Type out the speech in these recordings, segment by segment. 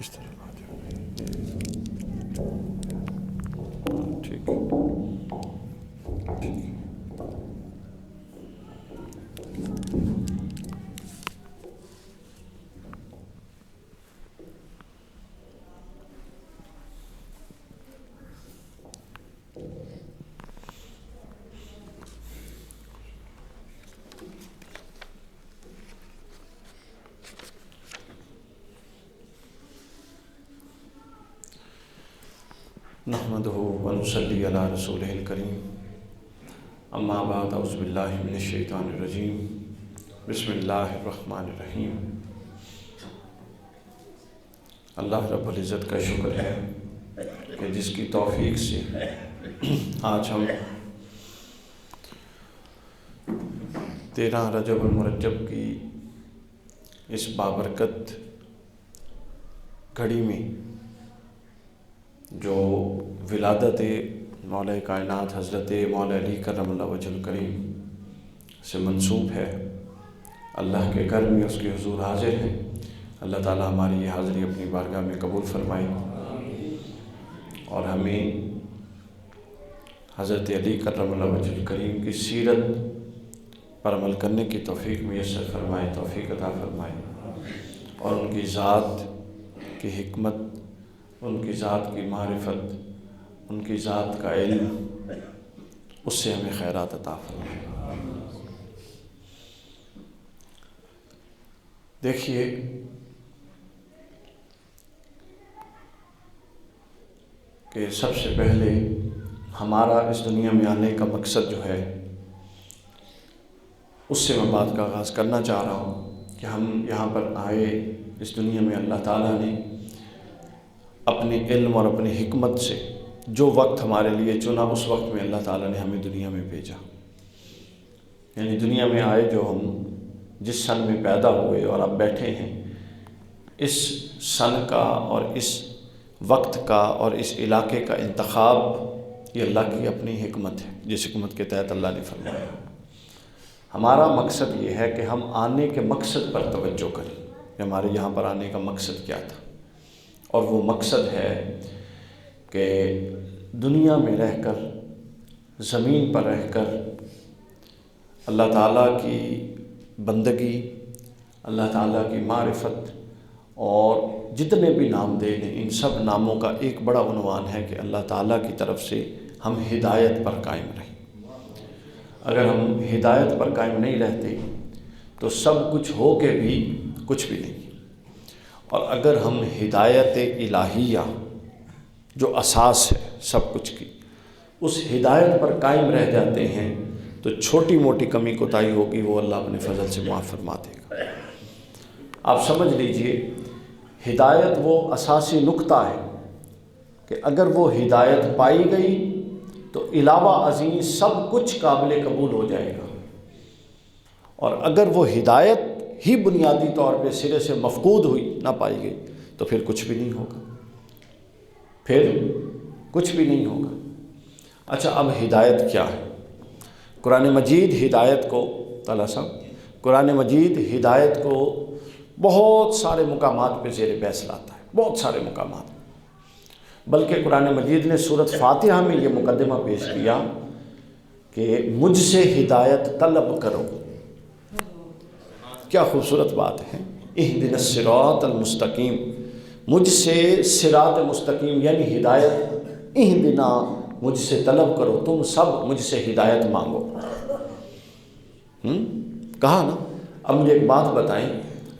اس طرح آ جاؤ. ٹھیک ہے. نحمده ونصلی علی رسولہ الکریم. اما بعد اعوذ باللہ من الشیطان الرجیم. بسم اللہ الرحمن الرحیم. اللہ رب العزت کا شکر ہے کہ جس کی توفیق سے آج ہم 13 رجب المرجب کی اس بابرکت گھڑی میں جو ولادت مولا کائنات حضرت مولا علی کرم اللہ وجہ الکریم سے منسوب ہے، اللہ کے گھر میں اس کے حضور حاضر ہیں. اللہ تعالیٰ ہماری یہ حاضری اپنی بارگاہ میں قبول فرمائے اور ہمیں حضرت علی کرم اللہ وجہ الکریم کی سیرت پر عمل کرنے کی توفیق میسر فرمائے، توفیق عطا فرمائے، اور ان کی ذات کی حکمت، ان کی ذات کی معرفت، ان کی ذات کا علم، اس سے ہمیں خیرات عطا فرمائے. دیکھیے، کہ سب سے پہلے ہمارا اس دنیا میں آنے کا مقصد جو ہے، اس سے میں بات کا آغاز کرنا چاہ رہا ہوں کہ ہم یہاں پر آئے اس دنیا میں. اللہ تعالیٰ نے اپنے علم اور اپنی حکمت سے جو وقت ہمارے لیے چنا، اس وقت میں اللہ تعالیٰ نے ہمیں دنیا میں بھیجا. یعنی دنیا میں آئے جو ہم جس سن میں پیدا ہوئے اور اب بیٹھے ہیں، اس سن کا اور اس وقت کا اور اس علاقے کا انتخاب یہ اللہ کی اپنی حکمت ہے، جس حکمت کے تحت اللہ نے فرمایا. ہمارا مقصد یہ ہے کہ ہم آنے کے مقصد پر توجہ کریں کہ ہمارے یہاں پر آنے کا مقصد کیا تھا. اور وہ مقصد ہے کہ دنیا میں رہ کر، زمین پر رہ کر اللہ تعالیٰ کی بندگی، اللہ تعالیٰ کی معرفت، اور جتنے بھی نام دے ہیں ان سب ناموں کا ایک بڑا عنوان ہے کہ اللہ تعالیٰ کی طرف سے ہم ہدایت پر قائم رہیں. اگر ہم ہدایت پر قائم نہیں رہتے تو سب کچھ ہو کے بھی کچھ بھی نہیں. اور اگر ہم ہدایت الہیہ جو اساس ہے سب کچھ کی، اس ہدایت پر قائم رہ جاتے ہیں تو چھوٹی موٹی کمی کوتاہی ہوگی وہ اللہ اپنے فضل سے معاف فرما دے گا. آپ سمجھ لیجئے، ہدایت وہ اساسی نقطہ ہے کہ اگر وہ ہدایت پائی گئی تو علاوہ ازیں سب کچھ قابل قبول ہو جائے گا. اور اگر وہ ہدایت ہی بنیادی طور پہ سرے سے مفقود ہوئی، نہ پائی گئی، تو پھر کچھ بھی نہیں ہوگا، پھر کچھ بھی نہیں ہوگا. اچھا، اب ہدایت کیا ہے؟ قرآن مجید ہدایت کو تعالیٰ صاحب قرآن مجید ہدایت کو بہت سارے مقامات پہ زیر بحث لاتا ہے، بہت سارے مقامات. بلکہ قرآن مجید نے سورۃ فاتحہ میں یہ مقدمہ پیش کیا کہ مجھ سے ہدایت طلب کرو. کیا خوبصورت بات ہے. اہدنا الصراط المستقیم، مجھ سے صراط مستقیم یعنی ہدایت، اہدنا مجھ سے طلب کرو، تم سب مجھ سے ہدایت مانگو. کہا نا. اب مجھے ایک بات بتائیں،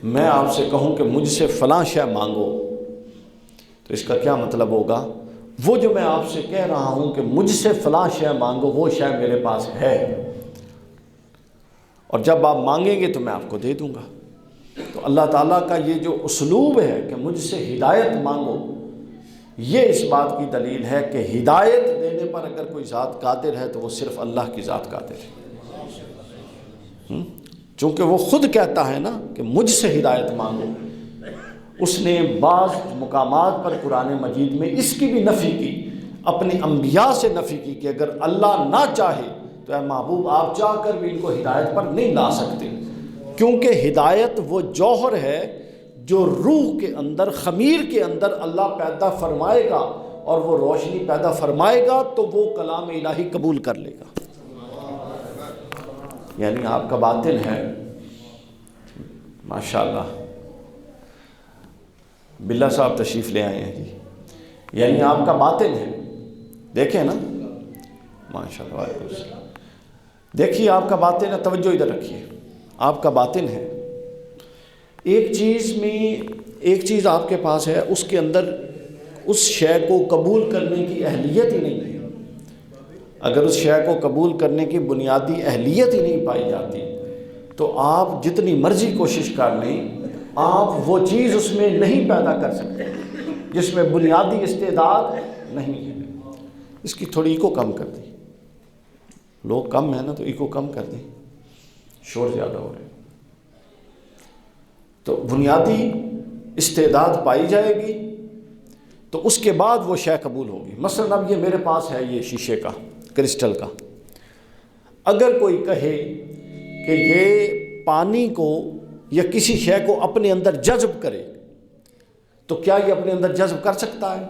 میں آپ سے کہوں کہ مجھ سے فلاں شے مانگو تو اس کا کیا مطلب ہوگا؟ وہ جو میں آپ سے کہہ رہا ہوں کہ مجھ سے فلاں شے مانگو، وہ شے میرے پاس ہے، اور جب آپ مانگیں گے تو میں آپ کو دے دوں گا. تو اللہ تعالیٰ کا یہ جو اسلوب ہے کہ مجھ سے ہدایت مانگو، یہ اس بات کی دلیل ہے کہ ہدایت دینے پر اگر کوئی ذات قادر ہے تو وہ صرف اللہ کی ذات قادر ہے. چونکہ وہ خود کہتا ہے نا کہ مجھ سے ہدایت مانگو. اس نے بعض مقامات پر قرآن مجید میں اس کی بھی نفی کی، اپنے انبیاء سے نفی کی کہ اگر اللہ نہ چاہے تو اے محبوب آپ چاہ کر بھی ان کو ہدایت پر نہیں لا سکتے، کیونکہ ہدایت وہ جوہر ہے جو روح کے اندر، خمیر کے اندر اللہ پیدا فرمائے گا اور وہ روشنی پیدا فرمائے گا تو وہ کلام الہی قبول کر لے گا۔ یعنی آپ کا باطن ہے، ماشاءاللہ بلّہ صاحب تشریف لے آئے ہیں جی، یعنی آپ کا باطن ہے، دیکھیں نا ماشاءاللہ، وعلیکم السلام، دیکھیے آپ کا باطن ہے، توجہ ادھر رکھیے، آپ کا باطن ہے، ایک چیز آپ کے پاس ہے، اس کے اندر اس شے کو قبول کرنے کی اہلیت ہی نہیں ہے۔ اگر اس شے کو قبول کرنے کی بنیادی اہلیت ہی نہیں پائی جاتی تو آپ جتنی مرضی کوشش کر لیں، آپ وہ چیز اس میں نہیں پیدا کر سکتے جس میں بنیادی استعداد نہیں ہے۔ اس کی تھوڑی ایکو کم کر دی، لوگ کم ہیں نا تو ایکو کم کر دیں، شور زیادہ ہو رہے ہیں۔ تو بنیادی استعداد پائی جائے گی تو اس کے بعد وہ شے قبول ہوگی۔ مثلا اب یہ میرے پاس ہے، یہ شیشے کا، کرسٹل کا، اگر کوئی کہے کہ یہ پانی کو یا کسی شے کو اپنے اندر جذب کرے تو کیا یہ اپنے اندر جذب کر سکتا ہے؟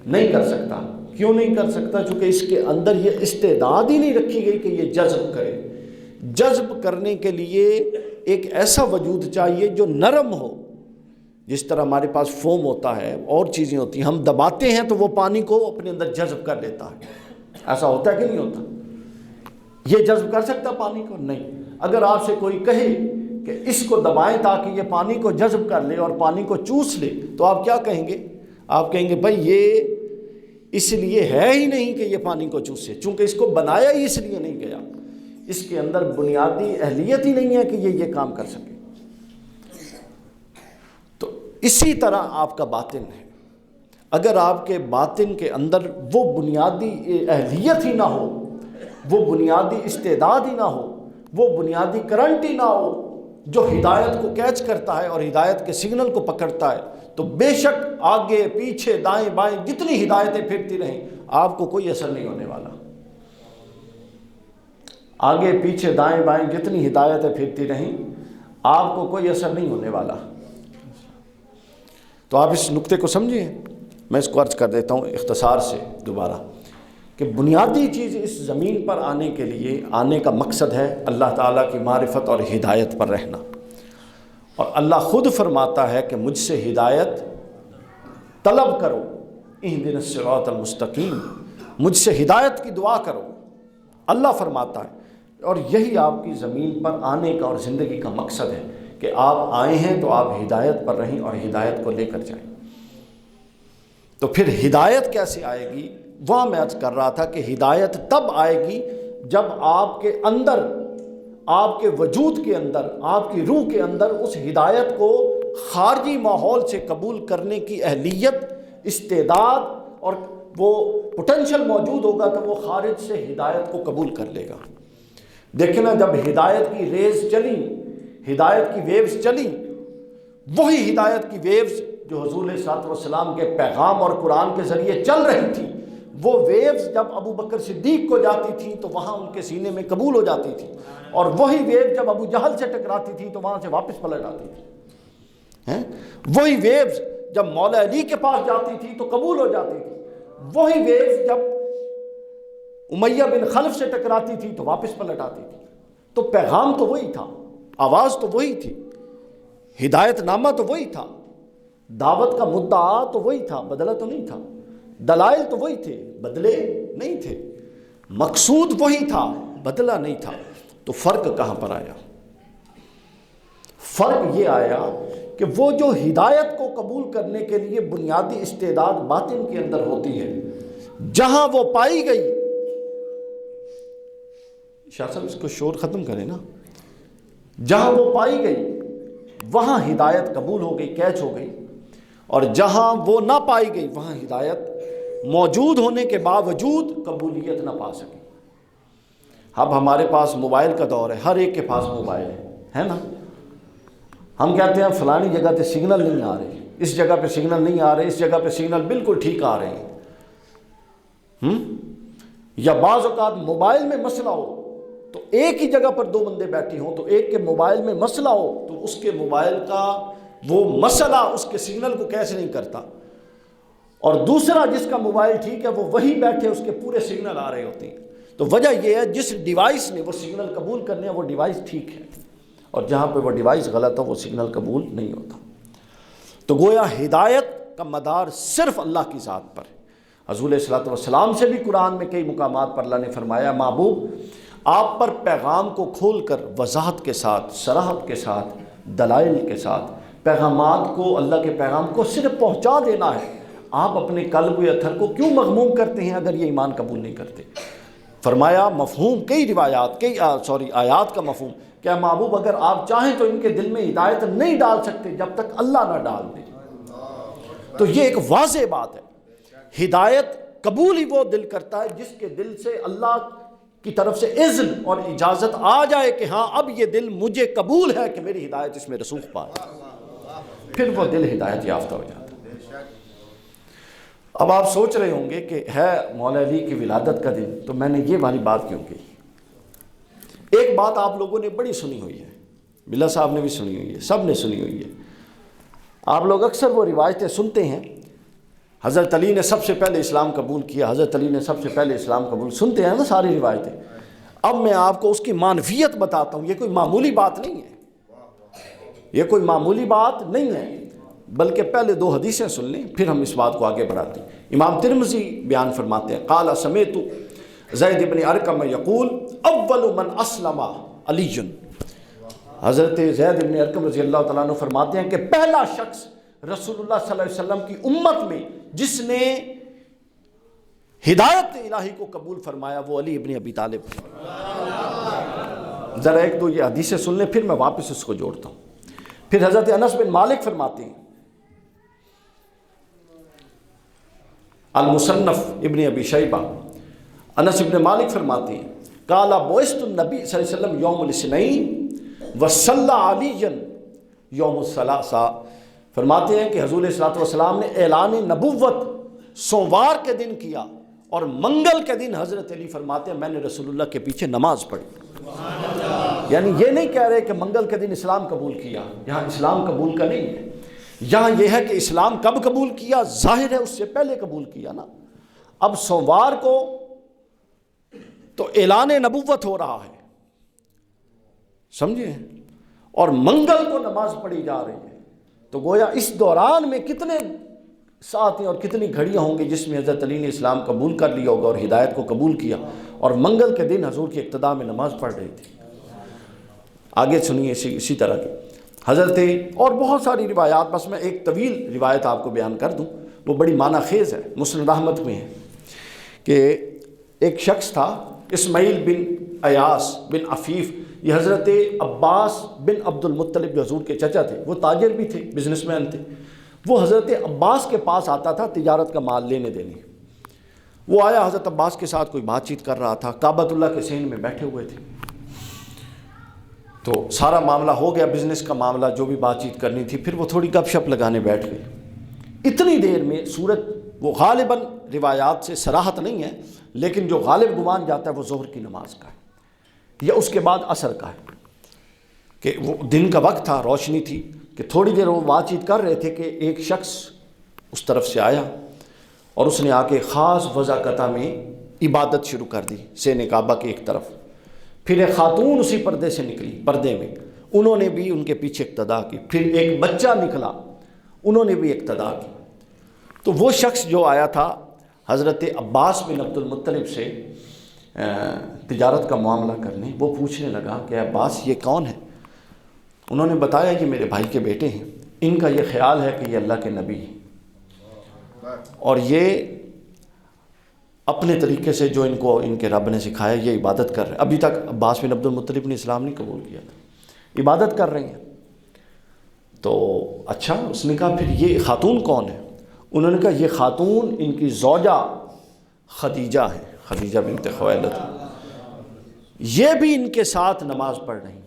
نہیں کر سکتا۔ کیوں نہیں کر سکتا؟ چونکہ اس کے اندر یہ استعداد ہی نہیں رکھی گئی کہ یہ جذب کرے۔ جذب کرنے کے لیے ایک ایسا وجود چاہیے جو نرم ہو، جس طرح ہمارے پاس فوم ہوتا ہے اور چیزیں ہوتی ہیں، ہم دباتے ہیں تو وہ پانی کو اپنے اندر جذب کر لیتا ہے، ایسا ہوتا ہے کہ نہیں ہوتا؟ یہ جذب کر سکتا پانی کو؟ نہیں۔ اگر آپ سے کوئی کہے کہ اس کو دبائیں تاکہ یہ پانی کو جذب کر لے اور پانی کو چوس لے تو آپ کیا کہیں گے؟ آپ کہیں گے بھائی یہ اس لیے ہے ہی نہیں کہ یہ پانی کو چوسے، چونکہ اس کو بنایا ہی اس لیے نہیں گیا، اس کے اندر بنیادی اہلیت ہی نہیں ہے کہ یہ کام کر سکے۔ تو اسی طرح آپ کا باطن ہے، اگر آپ کے باطن کے اندر وہ بنیادی اہلیت ہی نہ ہو، وہ بنیادی استعداد ہی نہ ہو، وہ بنیادی کرنٹ ہی نہ ہو جو ہدایت کو کیچ کرتا ہے اور ہدایت کے سگنل کو پکڑتا ہے، تو بے شک آگے پیچھے دائیں بائیں جتنی ہدایتیں پھرتی رہیں آپ کو کوئی اثر نہیں ہونے والا۔ آگے پیچھے دائیں بائیں جتنی ہدایتیں پھرتی رہیں آپ کو کوئی اثر نہیں ہونے والا۔ تو آپ اس نقطے کو سمجھیں، میں اس کو عرض کر دیتا ہوں اختصار سے دوبارہ، کہ بنیادی چیز اس زمین پر آنے کے لیے، آنے کا مقصد ہے اللہ تعالیٰ کی معرفت اور ہدایت پر رہنا، اور اللہ خود فرماتا ہے کہ مجھ سے ہدایت طلب کرو، اہدنا الصراط المستقیم، مجھ سے ہدایت کی دعا کرو، اللہ فرماتا ہے۔ اور یہی آپ کی زمین پر آنے کا اور زندگی کا مقصد ہے کہ آپ آئے ہیں تو آپ ہدایت پر رہیں اور ہدایت کو لے کر جائیں۔ تو پھر ہدایت کیسے آئے گی؟ وہاں میں عرض کر رہا تھا کہ ہدایت تب آئے گی جب آپ کے اندر، آپ کے وجود کے اندر، آپ کی روح کے اندر اس ہدایت کو خارجی ماحول سے قبول کرنے کی اہلیت، استعداد اور وہ پوٹینشل موجود ہوگا کہ وہ خارج سے ہدایت کو قبول کر لے گا۔ دیکھیں نا، جب ہدایت کی ریز چلی، ہدایت کی ویوز چلی، وہی ہدایت کی ویوز جو حضور علیہ الصلوۃ والسلام کے پیغام اور قرآن کے ذریعے چل رہی تھی، وہ ویوز جب ابو بکر صدیق کو جاتی تھی تو وہاں ان کے سینے میں قبول ہو جاتی تھی، اور وہی ویو جب ابو جہل سے ٹکراتی تھی تو وہاں سے واپس پلٹ آتی تھی۔ وہی ویوز جب مولا علی کے پاس جاتی تھی تو قبول ہو جاتی تھی، وہی ویوز جب امیہ بن خلف سے ٹکراتی تھی تو واپس پلٹ آتی تھی۔ تو پیغام تو وہی تھا، آواز تو وہی تھی، ہدایت نامہ تو وہی تھا، دعوت کا مدعا تو وہی تھا، بدلا تو نہیں تھا، دلائل تو وہی تھے، بدلے نہیں تھے، مقصود وہی تھا، بدلا نہیں تھا۔ تو فرق کہاں پر آیا؟ فرق یہ آیا کہ وہ جو ہدایت کو قبول کرنے کے لیے بنیادی استعداد باطن کے اندر ہوتی ہے، جہاں وہ پائی گئی، شاہ صاحب اس کو شور ختم کریں نا، جہاں وہ پائی گئی وہاں ہدایت قبول ہو گئی، کیچ ہو گئی، اور جہاں وہ نہ پائی گئی وہاں ہدایت موجود ہونے کے باوجود قبولیت نہ پا سکی۔ اب ہمارے پاس موبائل کا دور ہے، ہر ایک کے پاس موبائل ہے نا؟ ہم کہتے ہیں فلانی جگہ پہ سگنل نہیں آ رہے، اس جگہ پہ سگنل نہیں آ رہے، اس جگہ پہ سگنل بالکل ٹھیک آ رہے ہیں۔ یا بعض اوقات موبائل میں مسئلہ ہو تو ایک ہی جگہ پر دو بندے بیٹھے ہوں تو ایک کے موبائل میں مسئلہ ہو تو اس کے موبائل کا وہ مسئلہ اس کے سگنل کو کیسے نہیں کرتا، اور دوسرا جس کا موبائل ٹھیک ہے وہ وہی بیٹھے اس کے پورے سگنل آ رہے ہوتے ہیں۔ تو وجہ یہ ہے جس ڈیوائس نے وہ سگنل قبول کرنے ہیں وہ ڈیوائس ٹھیک ہے، اور جہاں پہ وہ ڈیوائس غلط ہو وہ سگنل قبول نہیں ہوتا۔ تو گویا ہدایت کا مدار صرف اللہ کی ذات پر ہے۔ حضور علیہ الصلوۃ والسلام سے بھی قرآن میں کئی مقامات پر اللہ نے فرمایا محبوب آپ پر پیغام کو کھول کر وضاحت کے ساتھ، صراحت کے ساتھ، دلائل کے ساتھ پیغامات کو، اللہ کے پیغام کو صرف پہنچا دینا ہے۔ آپ اپنے قلب و اتھر کو کیوں مغموم کرتے ہیں اگر یہ ایمان قبول نہیں کرتے؟ فرمایا مفہوم کئی روایات آیات کا مفہوم کیا محبوب اگر آپ چاہیں تو ان کے دل میں ہدایت نہیں ڈال سکتے جب تک اللہ نہ ڈال دے۔ تو یہ ایک واضح بات ہے، ہدایت قبول ہی وہ دل کرتا ہے جس کے دل سے اللہ کی طرف سے اذن اور اجازت آ جائے کہ ہاں اب یہ دل مجھے قبول ہے کہ میری ہدایت اس میں رسوخ پائے، پھر وہ دل ہدایت یافتہ ہو جاتا ہے۔ اب آپ سوچ رہے ہوں گے کہ ہے مولا علی کی ولادت کا دن تو میں نے یہ والی بات کیوں کہی؟ ایک بات آپ لوگوں نے بڑی سنی ہوئی ہے، بلا صاحب نے بھی سنی ہوئی ہے، سب نے سنی ہوئی ہے۔ آپ لوگ اکثر وہ روایتیں سنتے ہیں، حضرت علی نے سب سے پہلے اسلام قبول کیا، حضرت علی نے سب سے پہلے اسلام قبول، سنتے ہیں نا ساری روایتیں۔ اب میں آپ کو اس کی معنویت بتاتا ہوں، یہ کوئی معمولی بات نہیں ہے، یہ کوئی معمولی بات نہیں ہے، بلکہ پہلے دو حدیثیں سن لیں پھر ہم اس بات کو آگے بڑھاتے ہیں۔ امام ترمذی بیان فرماتے ہیں قال سمعت زید بن ارقم یقول اول من اسلم علی، حضرت زید بن ارقم رضی اللہ تعالیٰ عنہ فرماتے ہیں کہ پہلا شخص رسول اللہ صلی اللہ علیہ وسلم کی امت میں جس نے ہدایت الہی کو قبول فرمایا وہ علی ابن ابی طالب۔ ذرا ایک دو یہ حدیثیں سن لیں پھر میں واپس اس کو جوڑتا ہوں۔ پھر حضرت انس بن مالک فرماتے ہیں المصنف ابن ابی شیبہ، انس ابن مالک فرماتے ہیں قال بعثت النبی صلی اللہ علیہ وسلم یوم الاثنین وصلی علی یوم الثلاثاء، فرماتے ہیں کہ حضور علیہ الصلوۃ والسلام نے اعلان نبوت سوموار کے دن کیا اور منگل کے دن حضرت علی فرماتے ہیں میں نے رسول اللہ کے پیچھے نماز پڑھی۔ یعنی یہ نہیں کہہ رہے کہ منگل کے دن اسلام قبول کیا، یہاں اسلام قبول کا نہیں ہے، یہاں یہ ہے کہ اسلام کب قبول کیا، ظاہر ہے اس سے پہلے قبول کیا نا۔ اب سوموار کو تو اعلان نبوت ہو رہا ہے، سمجھے، اور منگل کو نماز پڑھی جا رہی ہے، تو گویا اس دوران میں کتنے ساتھ اور کتنی گھڑیاں ہوں گی جس میں حضرت علی نے اسلام قبول کر لیا ہوگا اور ہدایت کو قبول کیا، اور منگل کے دن حضور کی اقتداء میں نماز پڑھ رہی تھی۔ آگے سنیے اسی طرح کی حضرت اور بہت ساری روایات، بس میں ایک طویل روایت آپ کو بیان کر دوں، وہ بڑی معنی خیز ہے، مسند احمد میں ہے کہ ایک شخص تھا اسماعیل بن ایاس بن عفیف، یہ حضرت عباس بن عبد المطلب جو حضور کے چچا تھے، وہ تاجر بھی تھے، بزنس مین تھے، وہ حضرت عباس کے پاس آتا تھا تجارت کا مال لینے دینے۔ وہ آیا حضرت عباس کے ساتھ کوئی بات چیت کر رہا تھا، کعبۃ اللہ کے صحن میں بیٹھے ہوئے تھے، تو سارا معاملہ ہو گیا، بزنس کا معاملہ جو بھی بات چیت کرنی تھی، پھر وہ تھوڑی گپ شپ لگانے بیٹھ گئے۔ اتنی دیر میں سورج، وہ غالباً روایات سے صراحت نہیں ہے لیکن جو غالب گمان جاتا ہے وہ ظہر کی نماز کا ہے یا اس کے بعد عصر کا ہے، کہ وہ دن کا وقت تھا، روشنی تھی، کہ تھوڑی دیر وہ بات چیت کر رہے تھے کہ ایک شخص اس طرف سے آیا اور اس نے آ کے خاص وضاقتہ میں عبادت شروع کر دی سین کعبہ کی ایک طرف۔ پھر ایک خاتون اسی پردے سے نکلی، پردے میں، انہوں نے بھی ان کے پیچھے اقتداء کی، پھر ایک بچہ نکلا، انہوں نے بھی اقتداء کی۔ تو وہ شخص جو آیا تھا حضرت عباس بن عبد المطلب سے تجارت کا معاملہ کرنے، وہ پوچھنے لگا کہ عباس یہ کون ہے؟ انہوں نے بتایا کہ میرے بھائی کے بیٹے ہیں، ان کا یہ خیال ہے کہ یہ اللہ کے نبی ہیں اور یہ اپنے طریقے سے جو ان کو ان کے رب نے سکھایا یہ عبادت کر رہے ہیں۔ ابھی تک عباس بن عبد المطلب نے اسلام نہیں قبول کیا تھا، عبادت کر رہے ہیں۔ تو اچھا، اس نے کہا پھر یہ خاتون کون ہے؟ انہوں نے کہا یہ خاتون ان کی زوجہ خدیجہ ہے، خدیجہ بنت خویلد، یہ بھی ان کے ساتھ نماز پڑھ رہی ہیں۔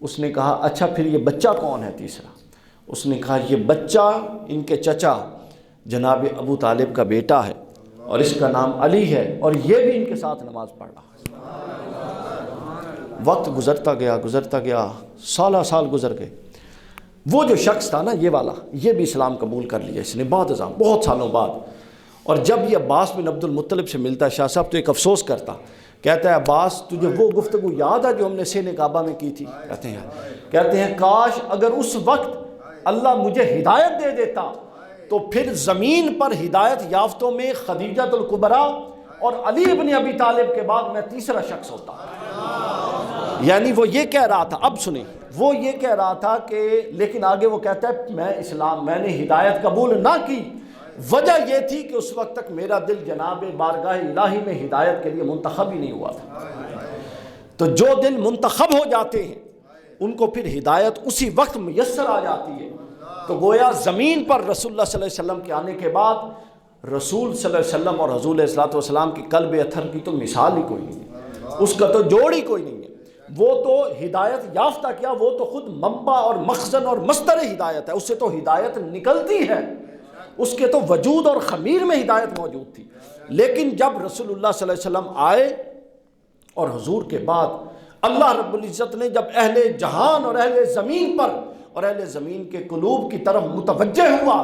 اس نے کہا اچھا پھر یہ بچہ کون ہے تیسرا؟ اس نے کہا یہ بچہ ان کے چچا جناب ابو طالب کا بیٹا ہے اور اس کا نام علی ہے اور یہ بھی ان کے ساتھ نماز پڑھ رہا ہے۔ وقت گزرتا گیا، سالہ سال گزر گئے، وہ جو شخص تھا نا یہ والا، یہ بھی اسلام قبول کر لیا اس نے بعد ازاں بہت سالوں بعد. اور جب یہ عباس بن عبد المطلب سے ملتا ہے شاہ صاحب تو ایک افسوس کرتا، کہتا ہے عباس تجھے وہ گفتگو یاد ہے جو ہم نے سین کعبہ میں کی تھی؟ کہتے ہیں کاش اگر اس وقت اللہ مجھے ہدایت دے دیتا تو پھر زمین پر ہدایت یافتوں میں خدیجہ الکبریٰ اور علی بن ابی طالب کے بعد میں تیسرا شخص ہوتا. یعنی وہ یہ کہہ رہا تھا، اب سنیں، وہ یہ کہہ رہا تھا کہ لیکن آگے وہ کہتا ہے میں نے ہدایت قبول نہ کی، وجہ یہ تھی کہ اس وقت تک میرا دل جناب بارگاہ الہی میں ہدایت کے لیے منتخب ہی نہیں ہوا تھا. تو جو دل منتخب ہو جاتے ہیں ان کو پھر ہدایت اسی وقت میسر آ جاتی ہے. تو گویا زمین پر رسول اللہ صلی اللہ علیہ وسلم کے آنے کے بعد رسول صلی اللہ علیہ وسلم اور حضور علیہ السلام کی قلب اطہر کی تو مثال ہی کوئی نہیں ہے، اس کا تو جوڑ ہی کوئی نہیں ہے. وہ تو ہدایت یافتہ کیا، وہ تو خود منبع اور مخزن اور مصدر ہدایت ہے، اس سے تو ہدایت نکلتی ہے، اس کے تو وجود اور خمیر میں ہدایت موجود تھی. لیکن جب رسول اللہ صلی اللہ علیہ وسلم آئے اور حضور کے بعد اللہ رب العزت نے جب اہل جہان اور اہل زمین پر اور اہل زمین کے قلوب کی طرف متوجہ ہوا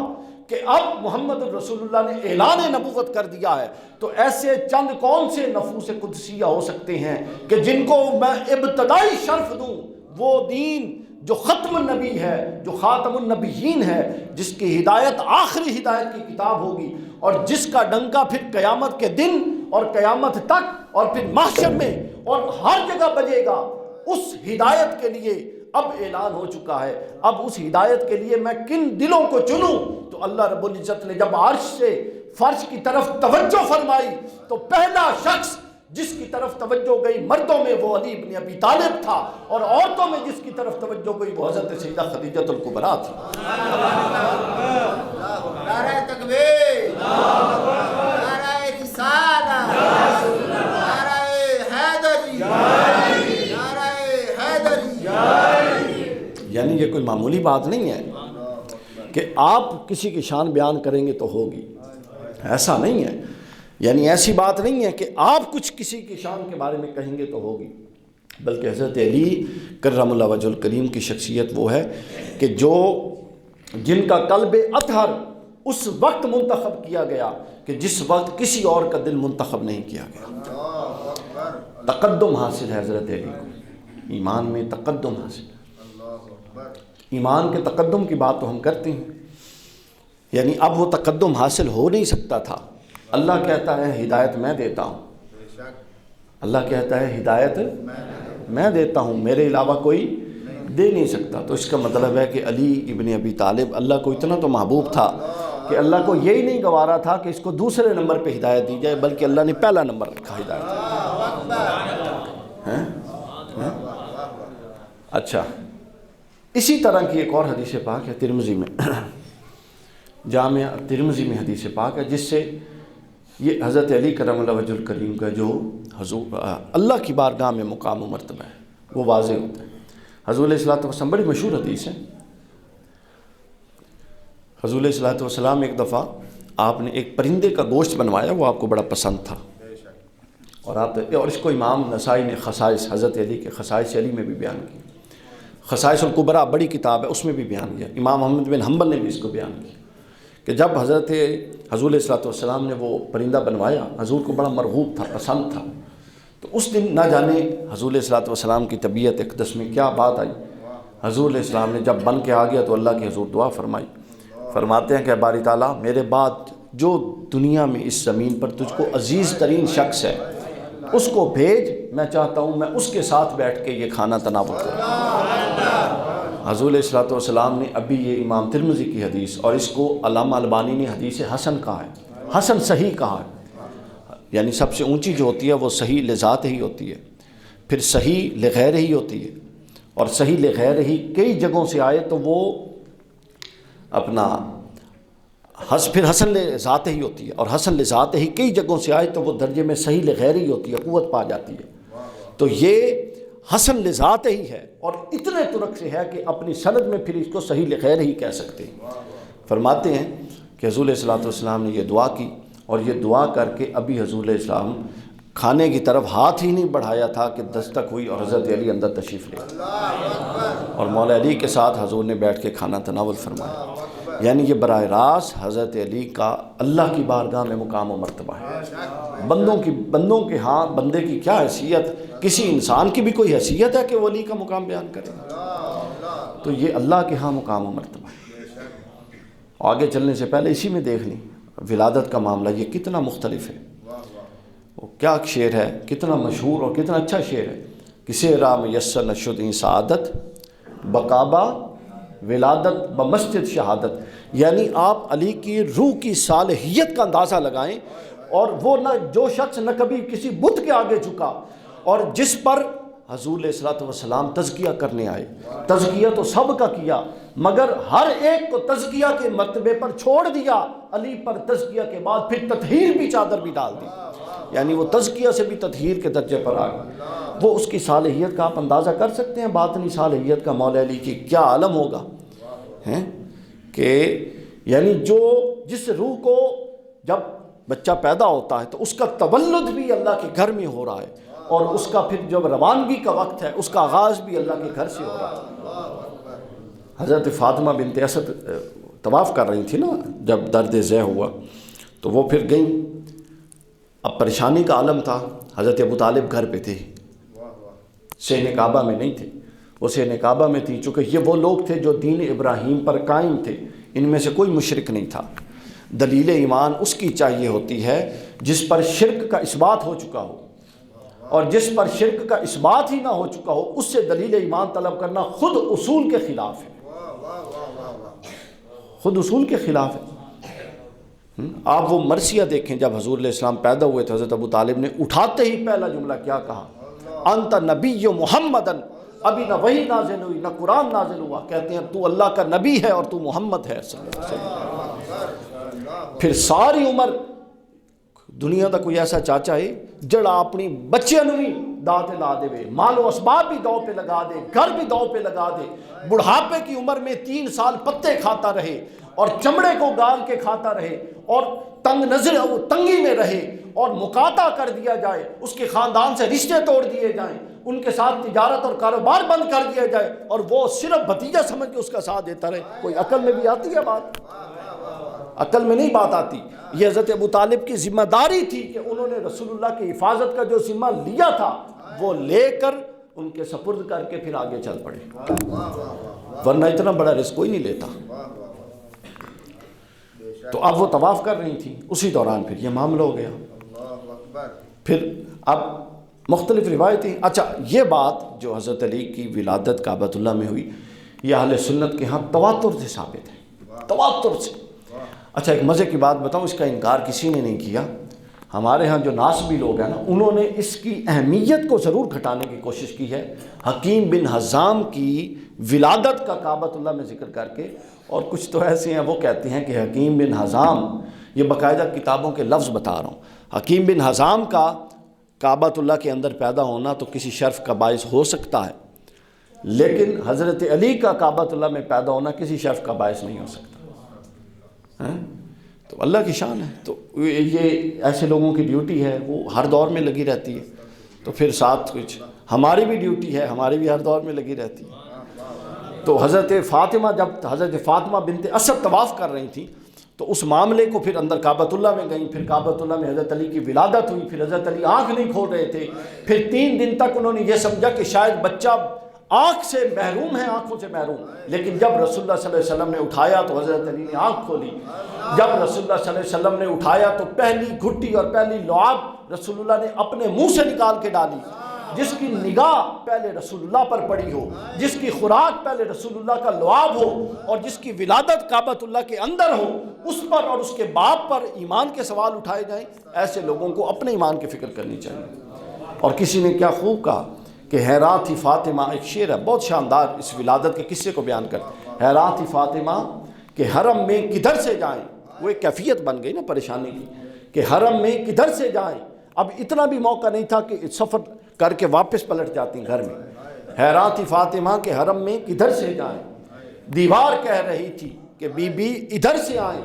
کہ اب محمد الرسول اللہ نے اعلان نبوت کر دیا ہے، تو ایسے چند کون سے نفوس قدسیہ ہو سکتے ہیں کہ جن کو میں ابتدائی شرف دوں؟ وہ دین جو ختم النبی ہے، جو خاتم النبیین ہے، جس کی ہدایت آخری ہدایت کی کتاب ہوگی اور جس کا ڈنکا پھر قیامت کے دن اور قیامت تک اور پھر محشر میں اور ہر جگہ بجے گا. اس ہدایت کے لیے اب اعلان ہو چکا ہے. اب اس ہدایت کے لیے میں کن دلوں کو چنوں؟ تو اللہ رب العزت نے جب عرش سے فرش کی طرف توجہ فرمائی تو پہلا شخص جس کی طرف توجہ گئی مردوں میں وہ علی بن ابی طالب تھا، اور عورتوں میں جس کی طرف توجہ گئی وہ حضرت سیدہ خدیجہ الکبریٰ تھی. نعرہ تکبیر، نعرہ رسالہ، نعرہ حیدری، نعرہ حیدری. یعنی یہ کوئی معمولی بات نہیں ہے کہ آپ کسی کی شان بیان کریں گے تو ہوگی، ایسا نہیں ہے. یعنی ایسی بات نہیں ہے کہ آپ کچھ کسی کی شان کے بارے میں کہیں گے تو ہوگی، بلکہ حضرت علی کرم اللہ وجہ الکریم کی شخصیت وہ ہے کہ جن کا قلب اطہر اس وقت منتخب کیا گیا کہ جس وقت کسی اور کا دل منتخب نہیں کیا گیا. تقدم حاصل ہے حضرت علی کو، ایمان میں تقدم حاصل ہے. ایمان کے تقدم کی بات تو ہم کرتے ہیں، یعنی اب وہ تقدم حاصل ہو نہیں سکتا تھا. اللہ کہتا ہے ہدایت میں دیتا ہوں، اللہ کہتا ہے ہدایت میں دیتا ہوں، میرے علاوہ کوئی دے نہیں سکتا. تو اس کا مطلب ہے کہ علی ابن ابی طالب اللہ کو اتنا تو محبوب تھا کہ اللہ کو یہی نہیں گوارا تھا کہ اس کو دوسرے نمبر پہ ہدایت دی جائے، بلکہ اللہ نے پہلا نمبر رکھا ہدایت. اچھا، اسی طرح کی ایک اور حدیث پاک ہے ترمذی میں، جامع ترمذی میں حدیث پاک ہے، جس سے یہ حضرت علی کرم اللہ وجہ الکریم کا جو حضور اللہ کی بارگاہ میں مقام و مرتبہ ہے وہ واضح ہوتا ہے. حضور علیہ الصلوۃ والسلام بڑی مشہور حدیث ہے. حضور علیہ الصلوۃ والسلام ایک دفعہ آپ نے ایک پرندے کا گوشت بنوایا، وہ آپ کو بڑا پسند تھا، اور اس کو امام نسائی نے خصائص حضرت علی کے خصائص علی میں بھی بیان کی. خصائص الکبریٰ بڑی کتاب ہے، اس میں بھی بیان کیا. امام احمد بن حنبل نے بھی اس کو بیان کیا کہ جب حضرت حضور علیہ الصلوۃ والسلام نے وہ پرندہ بنوایا، حضور کو بڑا مرغوب تھا، پسند تھا. تو اس دن نہ جانے حضور علیہ الصلوۃ والسلام کی طبیعت اقدس میں کیا بات آئی. حضور علیہ السلام نے جب بن کے آ گیا تو اللہ کی حضور دعا فرمائی. فرماتے ہیں کہ باری تعالیٰ میرے بعد جو دنیا میں اس زمین پر تجھ کو عزیز ترین شخص ہے اس کو بھیج، میں چاہتا ہوں میں اس کے ساتھ بیٹھ کے یہ کھانا تناول کروں. حضور علیہ الصلوۃ والسلام نے ابھی یہ امام ترمذی کی حدیث، اور اس کو علامہ البانی نے حدیث حسن کہا ہے، حسن صحیح کہا ہے. یعنی سب سے اونچی جو ہوتی ہے وہ صحیح لذات ہی ہوتی ہے، پھر صحیح لغیر ہی ہوتی ہے، اور صحیح لغیر ہی کئی جگہوں سے آئے تو وہ اپنا پھر حسن لذات ہی ہوتی ہے، اور حسن لذات ہی کئی جگہوں سے آئے تو وہ درجے میں صحیح لغیر ہی ہوتی ہے، قوت پا جاتی ہے. تو یہ حسن لذات ہی ہے، اور اتنے ترک سے ہے کہ اپنی سند میں پھر اس کو صحیح لغیر ہی کہہ سکتے ہیں. فرماتے ہیں کہ حضور علیہ الصلوۃ والسلام نے یہ دعا کی، اور یہ دعا کر کے ابھی حضور علیہ السلام کھانے کی طرف ہاتھ ہی نہیں بڑھایا تھا کہ دستک ہوئی اور حضرت علی اندر تشریف لے اور مولا علی کے ساتھ حضور نے بیٹھ کے کھانا تناول فرمایا. یعنی یہ براہ راست حضرت علی کا اللہ کی بارگاہ میں مقام و مرتبہ ہے. بندوں کے ہاں بندے کی کیا حیثیت، کسی انسان کی بھی کوئی حیثیت ہے کہ وہ علی کا مقام بیان کرے؟ تو یہ اللہ کے ہاں مقام و مرتبہ ہے. آگے چلنے سے پہلے اسی میں دیکھ لیں ولادت کا معاملہ یہ کتنا مختلف ہے. وہ کیا شعر ہے، کتنا مشہور اور کتنا اچھا شعر ہے. کسے راہ میسر نشد این سعادت بکعبہ ولادت بمسجد شہادت. یعنی آپ علی کی روح کی صالحیت کا اندازہ لگائیں، اور وہ نہ جو شخص نہ کبھی کسی بت کے آگے جھکا، اور جس پر حضور علیہ الصلوۃ والسلام تزکیہ کرنے آئے. تزکیہ تو سب کا کیا، مگر ہر ایک کو تزکیہ کے مرتبے پر چھوڑ دیا. علی پر تزکیہ کے بعد پھر تطہیر بھی چادر بھی ڈال دی. یعنی وہ تزکیہ سے بھی تطہیر کے درجے پر آ گئے. وہ اس کی صالحیت کا آپ اندازہ کر سکتے ہیں، باطنی صالحیت کا مولا علی کی کیا عالم ہوگا. کہ یعنی جس روح کو جب بچہ پیدا ہوتا ہے تو اس کا تولد بھی اللہ کے گھر میں ہو رہا ہے، اور اس کا پھر جب روانگی کا وقت ہے اس کا آغاز بھی اللہ کے گھر سے ہو رہا ہے. حضرت فاطمہ بنت اسد طواف کر رہی تھی نا جب درد ذہ ہوا، تو وہ پھر گئیں. اب پریشانی کا عالم تھا. حضرت ابو طالب گھر پہ تھے، صحن کعبہ میں نہیں تھے. وہ صحن کعبہ میں تھی، چونکہ یہ وہ لوگ تھے جو دین ابراہیم پر قائم تھے. ان میں سے کوئی مشرک نہیں تھا. دلیل ایمان اس کی چاہیے ہوتی ہے جس پر شرک کا اثبات ہو چکا ہو، اور جس پر شرک کا اثبات ہی نہ ہو چکا ہو اس سے دلیل ایمان طلب کرنا خود اصول کے خلاف ہے. خود اصول کے خلاف ہے. آپ وہ مرثیہ دیکھیں، جب حضور علیہ السلام پیدا ہوئے تھے حضرت ابو طالب نے اٹھاتے ہی پہلا جملہ کیا کہا؟ انت نبی محمدن. ابھی نہ وحی نازل ہوئی نہ قرآن نازل ہوا. کہتے ہیں تو اللہ کا نبی ہے اور تو محمد ہے صلی اللہ علیہ وسلم. پھر ساری عمر دنیا دا کوئی ایسا چاچا ہے جڑا اپنی بچیاں نوں بھی داؤ تے لا دے، مال و اسباب بھی داؤ پہ لگا دے، گھر بھی داؤ پہ لگا دے، بڑھاپے کی عمر میں 3 سال پتے کھاتا رہے اور چمڑے کو گال کے کھاتا رہے اور تنگی میں رہے اور مقاطع کر دیا جائے، اس کے خاندان سے رشتے توڑ دیے جائیں، ان کے ساتھ تجارت اور کاروبار بند کر دیا جائے، اور وہ صرف بھتیجا سمجھ کے اس کا ساتھ دیتا رہے. کوئی عقل میں بھی آتی ہے بات؟ عقل میں نہیں بات آتی. یہ حضرت ابو طالب کی ذمہ داری تھی کہ انہوں نے رسول اللہ کی حفاظت کا جو ذمہ لیا تھا وہ لے کر ان کے سپرد کر کے پھر آگے چل پڑے، ورنہ اتنا بڑا رزق کوئی نہیں لیتا. تو اب وہ طواف کر رہی تھیں، اسی دوران پھر یہ معاملہ ہو گیا. پھر اب مختلف روایتیں. اچھا، یہ بات جو حضرت علی کی ولادت کعبۃ اللہ میں ہوئی یہ اہل سنت کے ہاں تواتر سے ثابت ہے، تواتر سے. اچھا، ایک مزے کی بات بتاؤں، اس کا انکار کسی نے نہیں کیا. ہمارے ہاں جو ناسبی لوگ ہیں نا انہوں نے اس کی اہمیت کو ضرور گھٹانے کی کوشش کی ہے. حکیم بن حزام کی ولادت کا کعبۃ اللہ میں ذکر کر کے، اور کچھ تو ایسے ہیں وہ کہتے ہیں کہ حکیم بن حزام، یہ باقاعدہ کتابوں کے لفظ بتا رہا ہوں، حکیم بن حزام کا کعبۃ اللہ کے اندر پیدا ہونا تو کسی شرف کا باعث ہو سکتا ہے، لیکن حضرت علی کا کعبۃ اللہ میں پیدا ہونا کسی شرف کا باعث نہیں ہو سکتا. تو اللہ کی شان ہے. تو یہ ایسے لوگوں کی ڈیوٹی ہے، وہ ہر دور میں لگی رہتی ہے. تو پھر ساتھ کچھ ہماری بھی ڈیوٹی ہے، ہماری بھی ہر دور میں لگی رہتی ہے. تو حضرت فاطمہ بنت اسد طواف کر رہی تھیں تو اس معاملے کو پھر اندر کعبۃ اللہ میں گئیں. پھر کعبۃ اللہ میں حضرت علی کی ولادت ہوئی. پھر حضرت علی آنکھ نہیں کھول رہے تھے. پھر 3 دن تک انہوں نے یہ سمجھا کہ شاید بچہ آنکھ سے محروم ہے، آنکھوں سے محروم. لیکن جب رسول اللہ صلی اللہ علیہ وسلم نے اٹھایا تو حضرت علی نے آنکھ کھولی. جب رسول اللہ صلی اللہ علیہ وسلم نے اٹھایا تو پہلی گھٹی اور پہلی لعاب رسول اللہ نے اپنے منہ سے نکال کے ڈالی. جس کی نگاہ پہلے رسول اللہ پر پڑی ہو، جس کی خوراک پہلے رسول اللہ کا لعاب ہو، اور جس کی ولادت کعبۃ اللہ کے اندر ہو، اس پر اور اس کے باپ پر ایمان کے سوال اٹھائے جائیں. ایسے لوگوں کو اپنے ایمان کی فکر کرنی چاہیے. اور کسی نے کیا خوب کہا کہ حیران تھی فاطمہ، ایک شعر ہے بہت شاندار اس ولادت کے قصے کو بیان کرتے. حیران تھی فاطمہ کہ حرم میں کدھر سے جائیں. وہ ایک کیفیت بن گئی نا پریشانی کی کہ حرم میں کدھر سے جائیں. اب اتنا بھی موقع نہیں تھا کہ سفر کر کے واپس پلٹ جاتی گھر میں. حیران تھی فاطمہ کہ حرم میں کدھر سے جائیں. دیوار کہہ رہی تھی کہ بی بی ادھر سے آئیں.